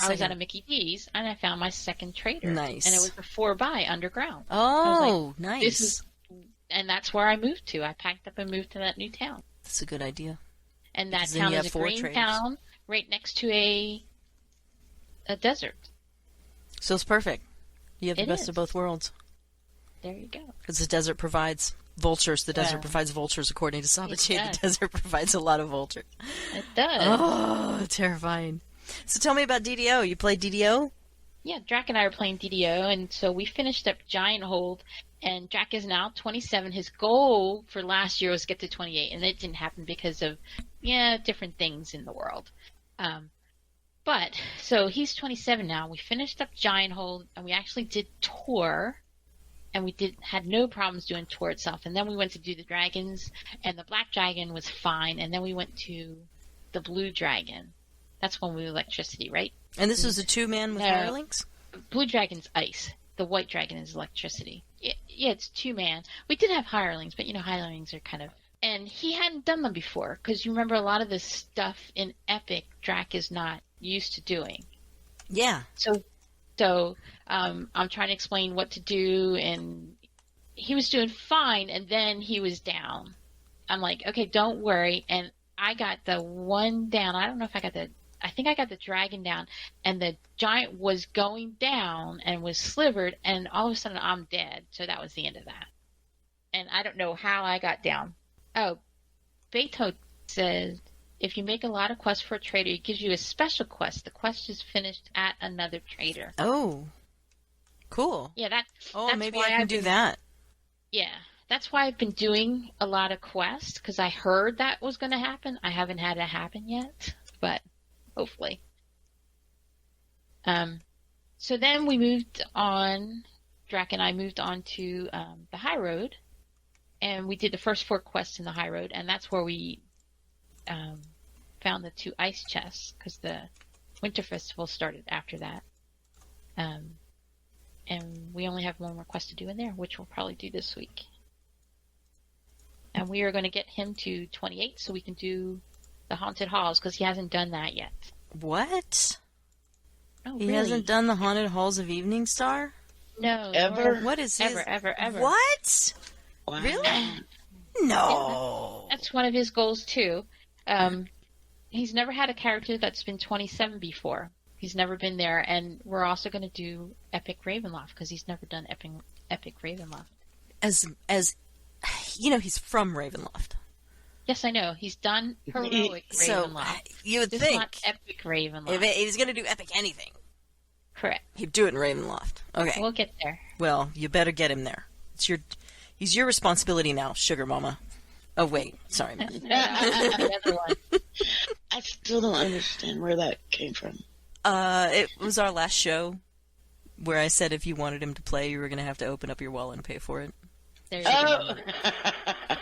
S2: was at a Mickey D's, and I found my second trader.
S1: Nice.
S2: And it was a 4x underground.
S1: Oh,
S2: This
S1: nice.
S2: is, and that's where I moved to. I packed up and moved to that new town.
S1: That's a good idea.
S2: And that
S1: Because then
S2: town
S1: you
S2: is
S1: have
S2: a
S1: 4
S2: green
S1: traders.
S2: town right next to a desert.
S1: So it's perfect. You have the
S2: It
S1: best
S2: is.
S1: of both worlds.
S2: There you go.
S1: Because the desert provides vultures. The desert
S3: Yeah.
S1: provides vultures, according to Sabache.
S2: does.
S1: The desert provides a lot of vultures.
S2: It does.
S1: Oh, terrifying. So tell me about DDO. You played DDO?
S2: Yeah, Drac and I are playing DDO, and so we finished up Giant Hold, and Drac is now 27. His goal for last year was to get to 28, and it didn't happen because of, different things in the world. But, so he's 27 now. We finished up Giant Hold, and we actually did Tour, and we had no problems doing Tour itself. And then we went to do the dragons, and the black dragon was fine, and then we went to the blue dragon. That's one with electricity, right?
S1: And this was a 2-man with
S2: No.
S1: hirelings?
S2: Blue dragon's ice. The white dragon is electricity. Yeah, it's 2-man. We did have hirelings, but hirelings are kind of... And he hadn't done them before, because you remember a lot of the stuff in Epic, Drac is not used to doing.
S1: Yeah.
S2: So I'm trying to explain what to do, and he was doing fine, and then he was down. I'm like, okay, don't worry. And I got the one down. I don't know if I think I got the dragon down, and the giant was going down and was slivered, and all of a sudden I'm dead. So that was the end of that. And I don't know how I got down. Oh, Beethoven says, if you make a lot of quests for a trader, it gives you a special quest. The quest is finished at another trader.
S1: Oh, cool.
S2: Yeah, that's
S1: maybe
S2: why
S1: I can do that.
S2: Yeah, that's why I've been doing a lot of quests, because I heard that was going to happen. I haven't had it happen yet, but hopefully. So then we moved on, Drac and I moved on to the High Road, and we did the first 4 quests in the High Road, and that's where we found the 2 ice chests, because the Winter Festival started after that. And we only have one more quest to do in there, which we'll probably do this week. And we are going to get him to 28 so we can do the Haunted Halls, because he hasn't done that yet.
S1: What?
S2: Oh,
S1: He
S2: really?
S1: hasn't done the Haunted Halls of Evening Star?
S2: No.
S3: Ever?
S1: What is his...
S2: Ever.
S1: What?
S3: Wow.
S1: Really? No.
S2: That's one of his goals, too. He's never had a character that's been 27 before. He's never been there, and we're also going to do Epic Ravenloft, because he's never done Epic Ravenloft.
S1: As you know, he's from Ravenloft.
S2: Yes, I know. He's done Heroic
S1: So,
S2: Ravenloft.
S1: you would
S2: Just
S1: think,
S2: not Epic Ravenloft.
S1: if he's going to do Epic anything,
S2: Correct.
S1: he'd do it in Ravenloft. Okay.
S2: We'll get there.
S1: Well, you better get him there. He's your responsibility now, Sugar Mama. Oh, wait. Sorry, man.
S2: The other one.
S3: I still don't understand where that came from.
S1: It was our last show where I said if you wanted him to play, you were going to have to open up your wallet and pay for it.
S2: There you
S3: Oh!
S2: go.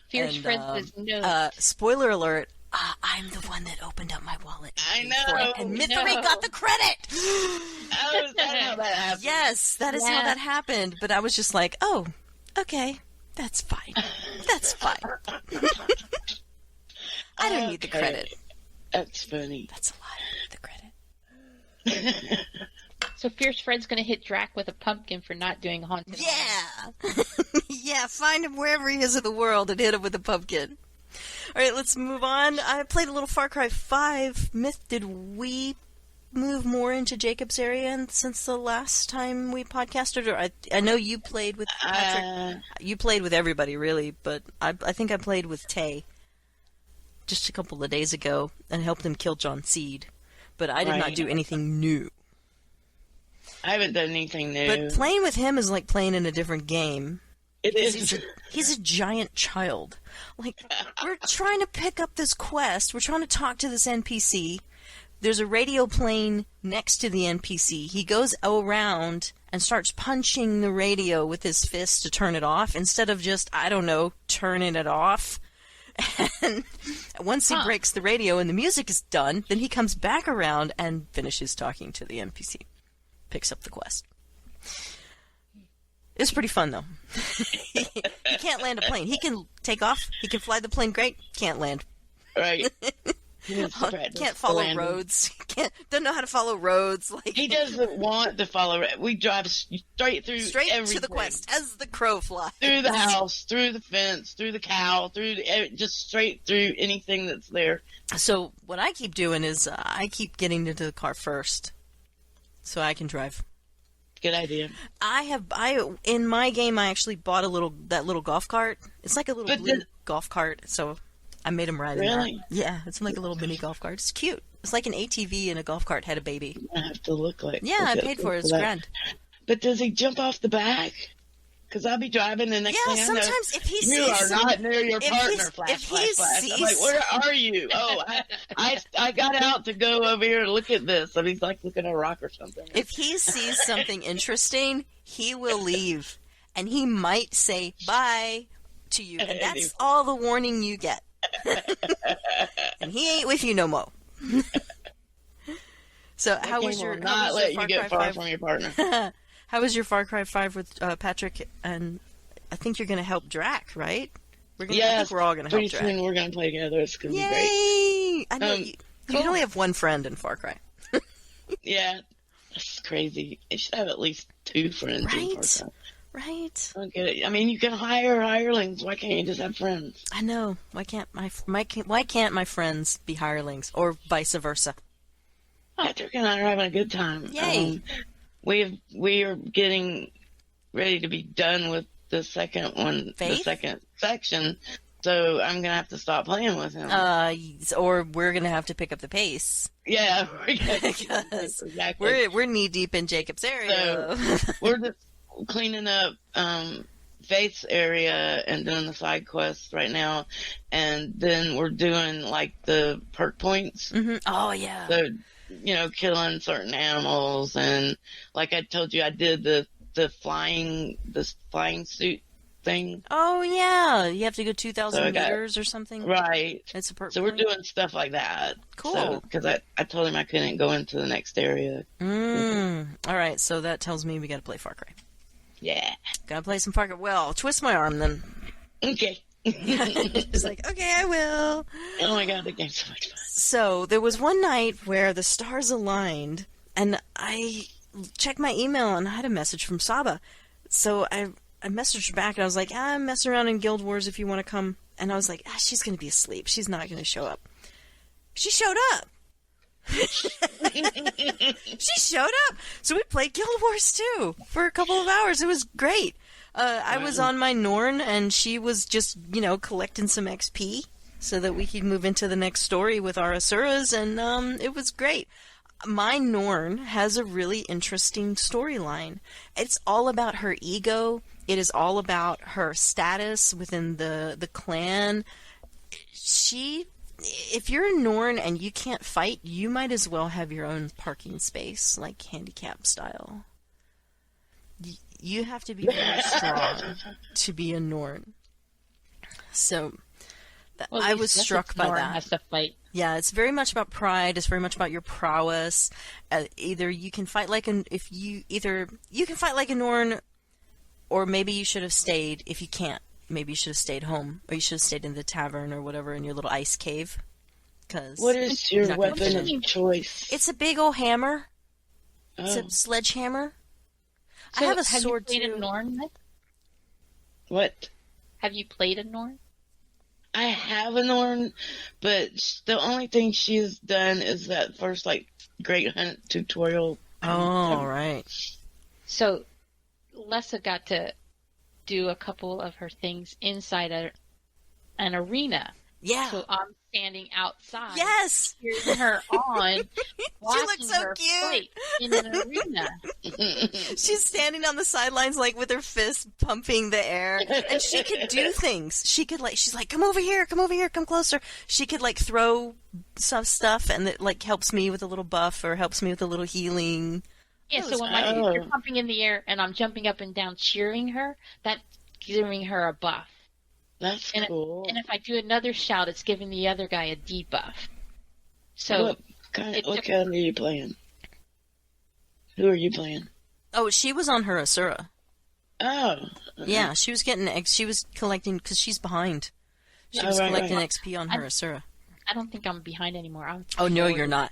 S2: Fierce
S1: And,
S2: Fred says no.
S1: Spoiler alert, I'm the one that opened up my wallet.
S3: I
S1: and paid for it,
S3: know.
S1: and Mythery got the credit!
S3: Oh, is that how that happened?
S1: Yes, that is how
S2: Yeah.
S1: that happened. But I was just like, oh, okay, that's fine. That's fine. I don't need the
S3: Okay.
S1: credit.
S3: That's funny.
S1: That's a lie. I need the credit.
S2: So Fierce Fred's going to hit Drac with a pumpkin for not doing Haunted Halls.
S1: Yeah! Yeah, find him wherever he is in the world and hit him with a pumpkin. Alright, let's move on. I played a little Far Cry 5. Myth, did we move more into Jacob's area since the last time we podcasted? Or I know you played with Patrick. You played with everybody, really, but I think I played with Tay just a couple of days ago and helped him kill John Seed. But I did not
S3: Right.
S1: do anything new.
S3: I haven't done anything new.
S1: But playing with him is like playing in a different game.
S3: It is.
S1: He's a giant child. Like, we're trying to pick up this quest. We're trying to talk to this NPC. There's a radio playing next to the NPC. He goes around and starts punching the radio with his fist to turn it off instead of just, I don't know, turning it off. And once he breaks the radio and the music is done, then he comes back around and finishes talking to the NPC. Picks up the quest. It's pretty fun, though. He can't land a plane. He can take off. He can fly the plane great. Can't land.
S3: Right. He needs to practice
S1: Can't
S3: the
S1: follow
S3: landing.
S1: roads. Doesn't know how to follow roads. Like,
S3: He doesn't want to follow. We drive straight through
S1: straight
S3: everything.
S1: to the quest as the crow flies.
S3: Through the house, through the fence, through the cow, just straight through anything that's there.
S1: So what I keep doing is I keep getting into the car first, so I can drive.
S3: Good idea.
S1: In my game I actually bought that little golf cart. It's like a little
S3: But
S1: blue golf cart, so I made him ride in
S3: Really?
S1: that. Yeah, it's like a little mini golf cart. It's cute. It's like an ATV and a golf cart had a baby.
S3: I have to look like.
S1: Yeah, I paid for it. It's
S3: that.
S1: grand.
S3: But does he jump off the back? Because I'll be driving the next
S1: Yeah,
S3: thing I know,
S1: sometimes if he
S3: you
S1: sees
S3: are not near your
S1: if
S3: partner.
S1: he's-
S3: Flash,
S1: if he
S3: flash, flash. I'm
S1: sees-
S3: like, where are you? Oh, I got out to go over here and look at this. And he's like looking at a rock or something.
S1: If he sees something interesting, he will leave. And he might say bye to you. And that's all the warning you get. And he ain't with you no more. So how was your
S3: not let you
S1: Far
S3: get
S1: Cry
S3: far
S1: 5?
S3: from your partner?
S1: How was your Far Cry 5 with Patrick? And I think you're going to help Drac, right? I think we're all going to help
S3: pretty
S1: Drac.
S3: soon we're going to play together. It's going to be great.
S1: Yay! I know you
S3: cool.
S1: can only have one friend in Far Cry.
S3: Yeah, that's crazy. You should have at least 2 friends in
S1: Right?
S3: Far Cry.
S1: Right?
S3: I don't get it. I mean, you can hire hirelings. Why can't you just have friends?
S1: I know. Why can't my friends be hirelings, or vice versa?
S3: Patrick and I are having a good time.
S1: Yay!
S3: We are getting ready to be done with the second one,
S1: Faith?
S3: the second section. So I'm gonna have to stop playing with him.
S1: Or we're gonna have to pick up the pace.
S3: Yeah,
S1: Because
S3: exactly.
S1: we're knee deep in Jacob's area.
S3: So we're just cleaning up Faith's area and doing the side quests right now, and then we're doing like the perk points.
S1: Mm-hmm. Oh yeah.
S3: So killing certain animals, and like I told you, I did the flying suit thing.
S1: Oh yeah, you have to go 2,000
S3: So
S1: meters or something.
S3: Right.
S1: It's a perk
S3: So we're
S1: point.
S3: doing stuff like that.
S1: Cool.
S3: Because I told him I couldn't go into the next area.
S1: All right, so that tells me we got to play Far Cry.
S3: Yeah.
S1: Gotta play some Far Cry. Well, twist my arm then.
S3: Okay.
S1: It's like, okay, I will.
S3: Oh my god, the game's so much fun.
S1: So there was one night where the stars aligned, and I checked my email and I had a message from Saba. So I messaged her back and I was like, I'm messing around in Guild Wars if you want to come. And I was like, she's going to be asleep. She's not going to show up. She showed up. She showed up. So we played Guild Wars 2 for a couple of hours. It was great. I was on my Norn, and she was just, collecting some XP so that we could move into the next story with our Asuras, and it was great. My Norn has a really interesting storyline. It's all about her ego. It is all about her status within the clan. If you're a Norn and you can't fight, you might as well have your own parking space, like handicap style. You have to be very strong to be a Norn. So I was struck by
S2: Norn
S1: that.
S2: has to fight.
S1: Yeah, it's very much about pride. It's very much about your prowess. Either you can fight like you can fight like a Norn, or maybe you should have stayed. If you can't, maybe you should have stayed home, or you should have stayed in the tavern or whatever in your little ice cave.
S3: What is your weapon of choice?
S1: It's a big old hammer. It's
S3: Oh.
S1: a sledgehammer.
S2: So
S1: I have a sword
S2: you played
S1: too.
S2: a Norn? Nick?
S3: What?
S2: Have you played a Norn?
S3: I have a Norn, but the only thing she's done is that first, Great Hunt tutorial.
S1: Oh, all right.
S2: So Lessa got to do a couple of her things inside an arena.
S1: Yeah.
S2: So I'm standing outside.
S1: Yes.
S2: Cheering her on. Watching
S1: looks so
S2: her
S1: cute.
S2: fight in an arena.
S1: She's standing on the sidelines, with her fist pumping the air, and she could do things. She could she's like, come over here, come closer. She could throw some stuff, and it helps me with a little buff or helps me with a little healing.
S2: Yeah,
S1: That
S2: so
S1: was
S2: when
S3: great.
S2: you're pumping in the air and I'm jumping up and down cheering her, that's giving her a buff.
S3: That's cool.
S2: And if I do another shout, it's giving the other guy a debuff. So
S3: What kind are you playing? Who are you playing?
S1: Oh, she was on her Asura.
S3: Oh.
S1: Yeah, she was she was collecting, because she's behind. She
S3: Oh,
S1: was
S3: right,
S1: collecting
S3: right.
S1: XP on her Asura.
S2: I don't think I'm behind anymore.
S1: Oh, no, you're not.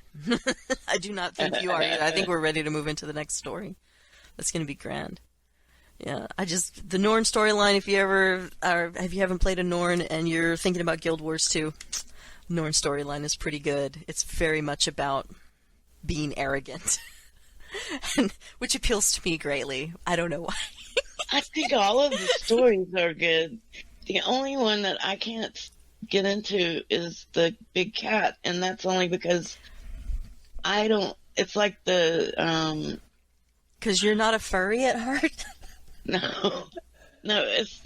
S1: I do not think you are either. I think we're ready to move into the next story. That's going to be grand. Yeah, the Norn storyline, if you haven't played a Norn and you're thinking about Guild Wars 2, Norn storyline is pretty good. It's very much about being arrogant, which appeals to me greatly. I don't know why.
S3: I think all of the stories are good. The only one that I can't get into is the big cat, and that's only because I don't. It's like the
S1: Because you're not a furry at heart.
S3: no, it's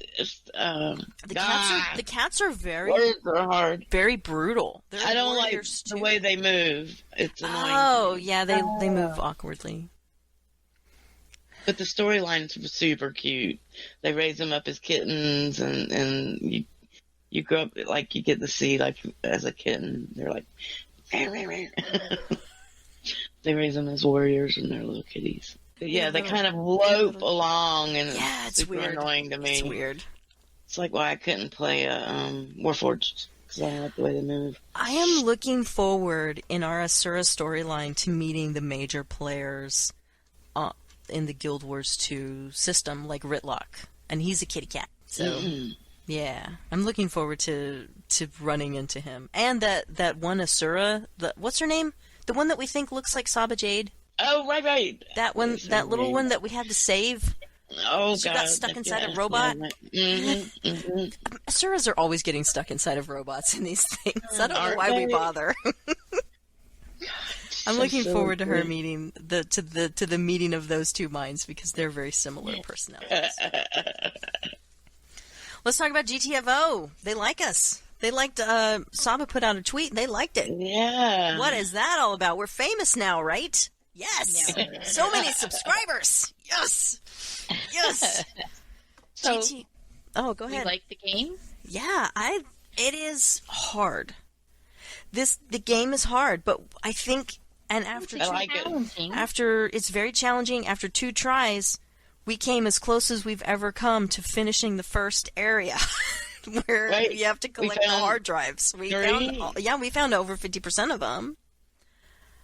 S1: The cats are very
S3: words are hard.
S1: very brutal. They're
S3: I don't like
S1: warriors,
S3: the
S1: too.
S3: way they move. It's annoying.
S1: Oh yeah, they move awkwardly.
S3: But the storylines were super cute. They raise them up as kittens, and you grow up you get to see as a kitten. They're like, they raise them as warriors, and they're little kitties. But yeah, they kind of lope along, and
S1: Yeah, it's
S3: super
S1: weird.
S3: annoying to me.
S1: It's weird.
S3: It's like why I couldn't play Warforged, because I don't like the way they move.
S1: I am looking forward in our Asura storyline to meeting the major players in the Guild Wars 2 system, like Ritlock, and he's a kitty cat. So yeah, I'm looking forward to running into him. And that one Asura, what's her name? The one that we think looks like Saba Jade.
S3: Oh, right.
S1: That one, that little one that we had to save.
S3: Oh,
S1: She
S3: God.
S1: got stuck inside a robot.
S3: Mm-hmm.
S1: Asuras are always getting stuck inside of robots in these things. I don't know
S3: Aren't
S1: why we
S3: they?
S1: bother. I'm looking
S3: so
S1: forward to her
S3: good.
S1: meeting to the meeting of those two minds because they're very similar personalities. Let's talk about GTFO. They like us. They liked Saba put out a tweet and they liked it.
S3: Yeah.
S1: What is that all about? We're famous now, right? Yes.
S2: Yeah.
S1: So many subscribers. Yes. Yes.
S2: So,
S1: Oh, go
S2: you
S1: ahead.
S2: like the game?
S1: Yeah, it is hard. The game is hard, but I think after
S3: I like it.
S2: Challenging.
S1: it's very challenging. After 2 tries, we came as close as we've ever come to finishing the first area, where
S3: Right.
S1: you have to
S3: We
S1: collect the
S3: found
S1: hard drives. We
S3: 3.
S1: we found over 50% of them.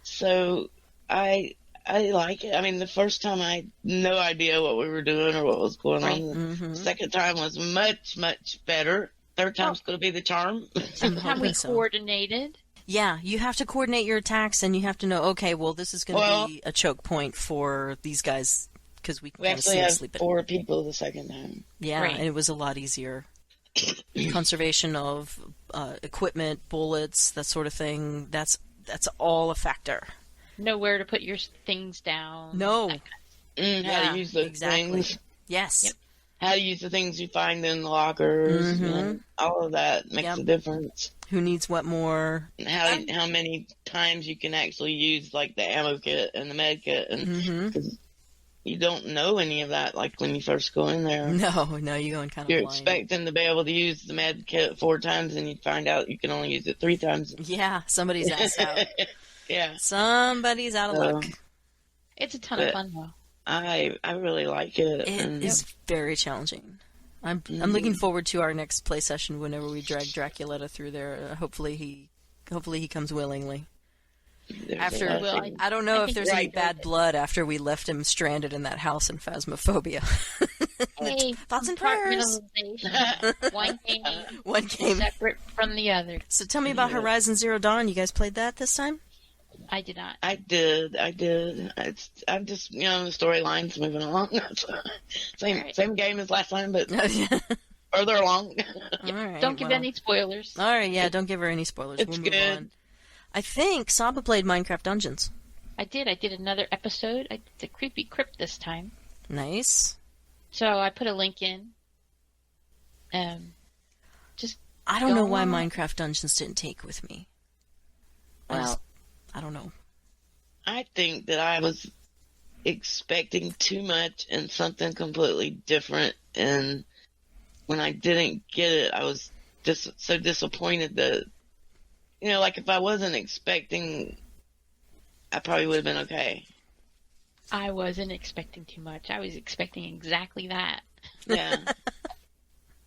S3: So I like it. I mean, the first time I had no idea what we were doing or what was going
S2: Right.
S3: on.
S1: Mm-hmm.
S3: The second time was much, much better. Third time's going to be the charm.
S1: I'm
S2: How we
S1: hoping so.
S2: coordinated.
S1: Yeah, you have to coordinate your attacks, and you have to know, okay, well, this is going to be a choke point for these guys, because we
S3: We
S1: kind of
S3: actually have
S1: sleep it.
S3: 4 people the second time.
S1: Yeah,
S2: Right.
S1: and it was a lot easier. Conservation of equipment, bullets, that sort of thing, that's all a factor.
S2: Know where to put your things down.
S1: No.
S2: That
S3: How
S1: Yeah,
S3: to use those
S1: exactly.
S3: things.
S1: Yes.
S2: Yep.
S3: How to use the things you find in the lockers. You know, all of that makes
S1: Yep.
S3: a difference.
S1: Who needs what more?
S3: And how many times you can actually use like the ammo kit and the med kit, and cause you don't know any of that like when you first go in there.
S1: No, you're going kind of
S3: You're
S1: blind.
S3: expecting to be able to use the med kit 4 times, and you find out you can only use it 3 times.
S1: Yeah, somebody's ass out.
S3: Yeah,
S1: Somebody's out of luck.
S2: It's a ton of fun, though.
S3: I really like it.
S1: It
S3: and
S1: is very challenging. I'm looking forward to our next play session whenever we drag Draculetta through there. Hopefully he comes willingly.
S3: there's
S1: After
S3: a lot of
S2: Well,
S3: things.
S1: I don't know
S2: I
S1: if
S2: think
S1: there's
S2: you're
S1: any
S2: right.
S1: bad blood after we left him stranded in that house in Phasmophobia.
S2: Hey,
S1: Thoughts and prayers.
S2: compartmentalization. One game
S1: One game.
S2: separate from the other.
S1: So tell me about Horizon Zero Dawn. You guys played that this time?
S2: I did not.
S3: I did. I'm just, the storyline's moving along. Same game as last time, but further along.
S1: All right.
S2: Don't give
S1: well.
S2: any spoilers.
S1: All right, yeah, don't give her any spoilers.
S3: It's
S1: We'll move
S3: good.
S1: on. I think Saba played Minecraft Dungeons.
S2: I did another episode. I did the Creepy Crypt this time.
S1: Nice.
S2: So I put a link in. Just
S1: I don't know
S2: Go
S1: why
S2: on.
S1: Minecraft Dungeons didn't take with me. I don't know.
S3: I think that I was expecting too much and something completely different, and when I didn't get it, I was just so disappointed that, like if I wasn't expecting, I probably would have been okay.
S2: I wasn't expecting too much. I was expecting exactly that.
S3: Yeah.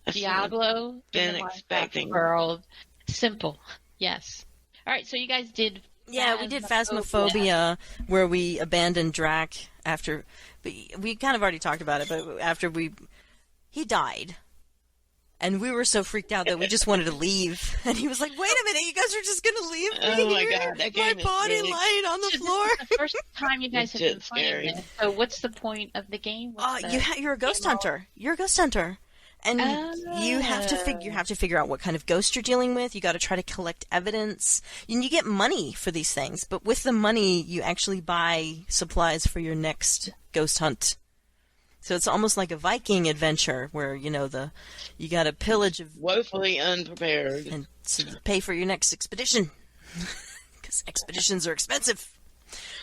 S3: I should have
S2: Diablo
S3: been
S2: in the Minecraft
S3: expecting.
S2: world. Simple. Yes. All right. So you guys did.
S1: Yeah, we did Phasmophobia, where we abandoned Drac after... We kind of already talked about it, but after he died. And we were so freaked out that we just wanted to leave. And he was like, wait a minute, you guys are just going to leave me
S3: Oh my
S1: here?
S3: God, that
S1: My
S3: game is
S1: body
S3: really-
S1: lying on the floor?
S2: The first time you guys have been
S3: It's
S2: playing
S3: scary.
S2: this. So what's the point of the game? What's the-
S1: You're a ghost hunter. You're a ghost hunter. And you have to figure out what kind of ghost you're dealing with. You got to try to collect evidence, and you get money for these things. But with the money, you actually buy supplies for your next ghost hunt. So it's almost like a Viking adventure, where you got to pillage
S3: Woefully unprepared.
S1: and so you pay for your next expedition, because expeditions are expensive.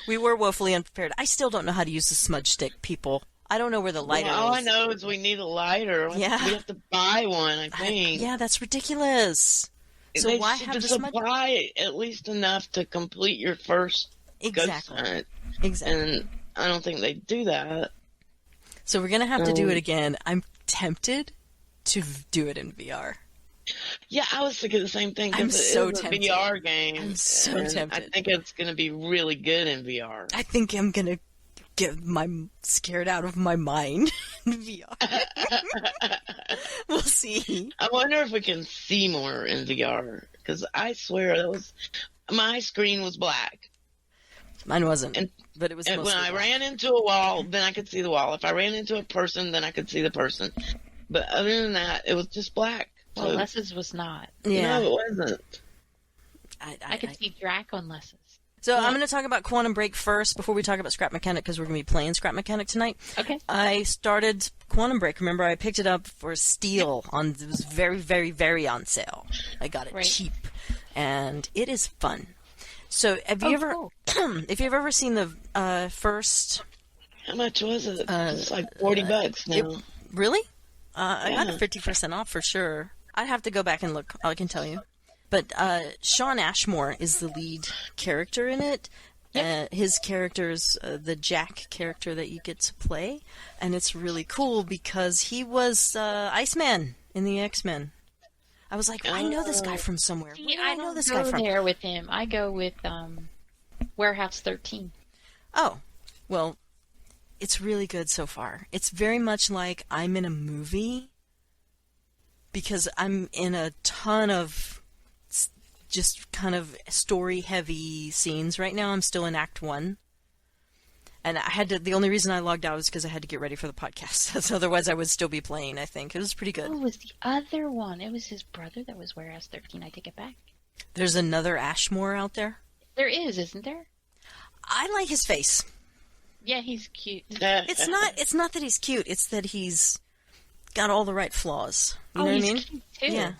S1: We were woefully unprepared. I still don't know how to use the smudge stick, people. I don't know where the lighter
S3: All I
S1: is.
S3: know is we need a lighter.
S1: Yeah.
S3: We have to buy one, I think.
S1: Yeah, that's ridiculous. So
S3: They
S1: why
S3: should
S1: have the
S3: just
S1: smudge?
S3: supply at least enough to complete your first
S1: Exactly.
S3: ghost hunt.
S1: Exactly.
S3: And I don't think they do that.
S1: So we're gonna have to do it again. I'm tempted to do it in VR.
S3: Yeah, I was thinking the same thing. 'cause
S1: I'm
S3: it
S1: so
S3: is a
S1: tempted.
S3: VR game.
S1: I'm so
S3: and
S1: tempted.
S3: I think it's going to be really good in VR.
S1: I think I'm gonna scared out of my mind in VR. We'll see.
S3: I wonder if we can see more in VR, because I swear my screen was black.
S1: Mine wasn't,
S3: And-
S1: but it was
S3: And
S1: mostly
S3: when I
S1: black.
S3: ran into a wall, then I could see the wall. If I ran into a person, then I could see the person. But other than that, it was just black.
S2: Well,
S3: So,
S2: Less's was not.
S1: Yeah.
S3: No, it wasn't.
S2: I could see Drac on Less's.
S1: So I'm going to talk about Quantum Break first before we talk about Scrap Mechanic, because we're going to be playing Scrap Mechanic tonight.
S2: Okay.
S1: I started Quantum Break. Remember, I picked it up for steal. It was very, very, very on sale. I got it
S2: Right.
S1: cheap, and it is fun. So have you ever,
S2: cool.
S1: if you've ever seen the first?
S3: How much was it? It's like $40 now.
S1: Really? I got
S3: Yeah.
S1: it 50% off for sure. I'd have to go back and look. I can tell you. But Sean Ashmore is the lead character in it. His character's the Jack character that you get to play. And it's really cool because he was Iceman in the X-Men. I was like, I know this guy from somewhere.
S2: See,
S1: Where do
S2: I
S1: I know
S2: don't
S1: this
S2: go
S1: guy from?
S2: there with him. I go with Warehouse 13.
S1: Oh, well, it's really good so far. It's very much like I'm in a movie because I'm in a ton of just kind of story-heavy scenes right now. I'm still in Act 1. And I had to, the only reason I logged out was because I had to get ready for the podcast. So otherwise I would still be playing, I think. It was pretty good.
S2: Oh, it was the other one. It was his brother that was Warehouse 13. I take it back.
S1: There's another Ashmore out there.
S2: There is, isn't there?
S1: I like his face.
S2: Yeah, he's cute.
S1: It's not that he's cute, it's that he's got all the right flaws. You know what I
S2: he's
S1: mean?
S2: cute too.
S1: Yeah.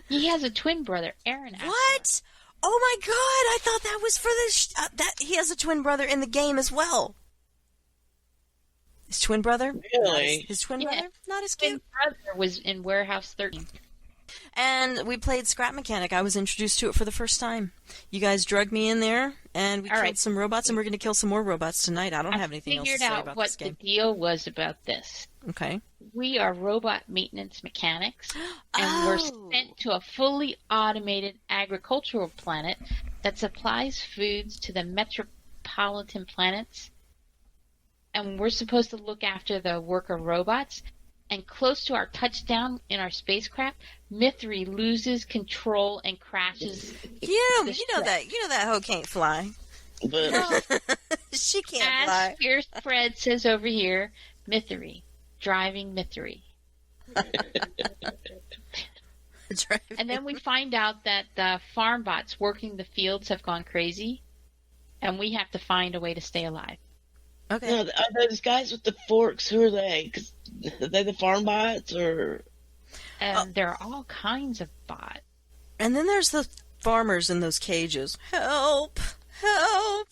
S2: He has a twin brother, Aaron.
S1: What? Oh my god! I thought that was for the that he has a twin brother in the game as well. His twin brother?
S3: Really?
S1: His twin
S2: Yeah.
S1: brother? Not as
S2: His twin
S1: cute.
S2: brother was in Warehouse 13.
S1: And we played Scrap Mechanic. I was introduced to it for the first time. You guys drugged me in there, and we
S2: All
S1: killed
S2: right.
S1: some robots, and we're going to kill some more robots tonight. I don't have anything else to
S2: figured
S1: say
S2: out
S1: about
S2: what
S1: this
S2: the
S1: game.
S2: deal was about this.
S1: Okay.
S2: We are robot maintenance mechanics, and we're
S1: Oh.
S2: sent to a fully automated agricultural planet that supplies foods to the metropolitan planets. And we're supposed to look after the worker robots. And close to our touchdown in our spacecraft, Mithri loses control and crashes.
S1: Yeah, you know that hoe can't fly.
S3: But
S1: She can't
S2: As
S1: fly.
S2: Fierce Fred says over here, Mithri, driving Mithri. And then we find out that the farm bots working the fields have gone crazy, and we have to find a way to stay alive.
S1: Okay.
S3: no, are those guys with the forks, who are they? 'Cause are they the farm bots or?
S2: And there are all kinds of bots.
S1: And then there's the farmers in those cages. Help! Help!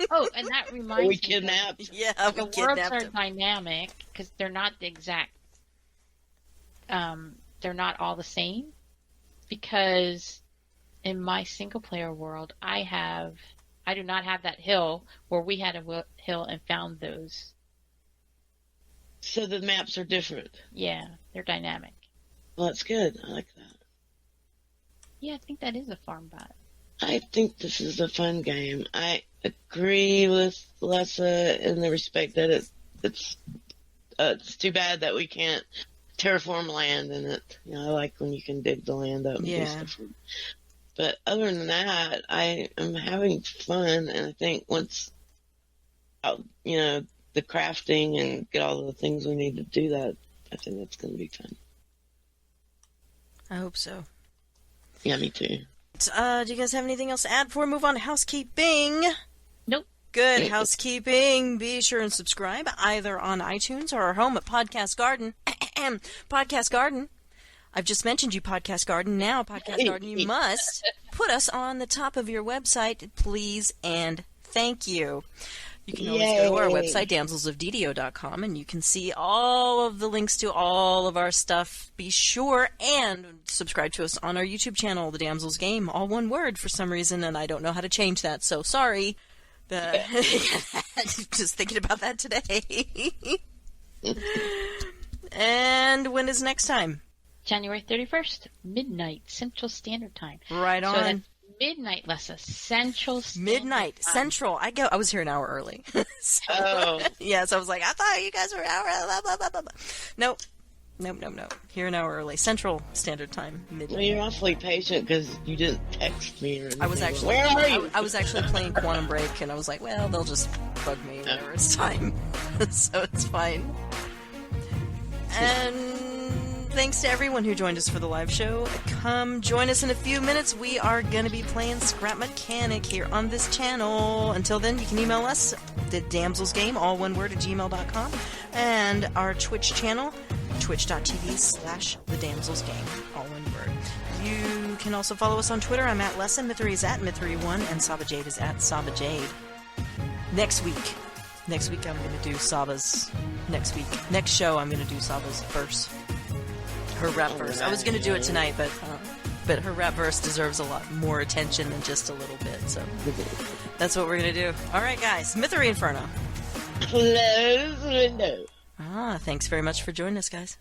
S2: Oh, and that reminds
S3: We
S2: me,
S3: kidnapped.
S1: Yeah,
S2: the
S1: we
S2: worlds
S1: kidnapped
S2: are
S1: him.
S2: dynamic because they're not the exact. They're not all the same, because in my single player world, I do not have that hill where we had a hill and found those.
S3: So the maps are different.
S2: Yeah, they're dynamic.
S3: Well, that's good. I like that.
S2: Yeah, I think that is a farm bot.
S3: I think this is a fun game. I agree with Lessa in the respect that it's too bad that we can't terraform land in it. You know, I like when you can dig the land up and
S1: Yeah.
S3: do stuff. But other than that, I am having fun, and I think once, the crafting and get all the things we need to do that, I think that's going to be fun.
S1: I hope so.
S3: Yeah, me too.
S1: Do you guys have anything else to add before we move on to housekeeping?
S2: Nope.
S1: Good housekeeping. Be sure and subscribe either on iTunes or our home at Podcast Garden. Podcast Garden. I've just mentioned you, Podcast Garden. Now, Podcast Garden, you must put us on the top of your website, please, and thank you. You can always go to our
S3: Yay.
S1: website, damselsofddo.com, and you can see all of the links to all of our stuff. Be sure and subscribe to us on our YouTube channel, The Damsels Game, all one word for some reason, and I don't know how to change that, so sorry. Just thinking about that today. And when is next time?
S2: January 31st, midnight Central Standard Time.
S1: Right
S2: So
S1: on.
S2: that's Midnight, Lessa. Central Standard
S1: Midnight
S2: Time.
S1: Central. I was here an hour early. So,
S3: Oh.
S1: yeah, so I was like, I thought you guys were an hour early. Blah, blah, blah, blah, blah. Nope. Here an hour early. Central Standard Time. Midnight.
S3: Well, you're awfully patient because you didn't text me or anything.
S1: I was actually,
S3: Where are you?
S1: I was actually playing Quantum Break, and I was like, well, they'll just bug me whenever it's time, so it's fine. And thanks to everyone who joined us for the live show. Come join us in a few minutes. We are going to be playing Scrap Mechanic here on this channel. Until then, you can email us, the Damsels Game, all one word, at gmail.com, and our Twitch channel, twitch.tv/The Damsels Game, all one word. You can also follow us on Twitter. I'm at Lessa, Mythery is at Mythery1, and Saba Jade is at Saba Jade. Next week I'm going to do Saba's. Next show, I'm going to do Saba's verse. Her rap verse. I was going to do it tonight, but her rap verse deserves a lot more attention than just a little bit, so that's what we're going to do. All right, guys. Mythery Inferno.
S3: Close window.
S1: Thanks very much for joining us, guys.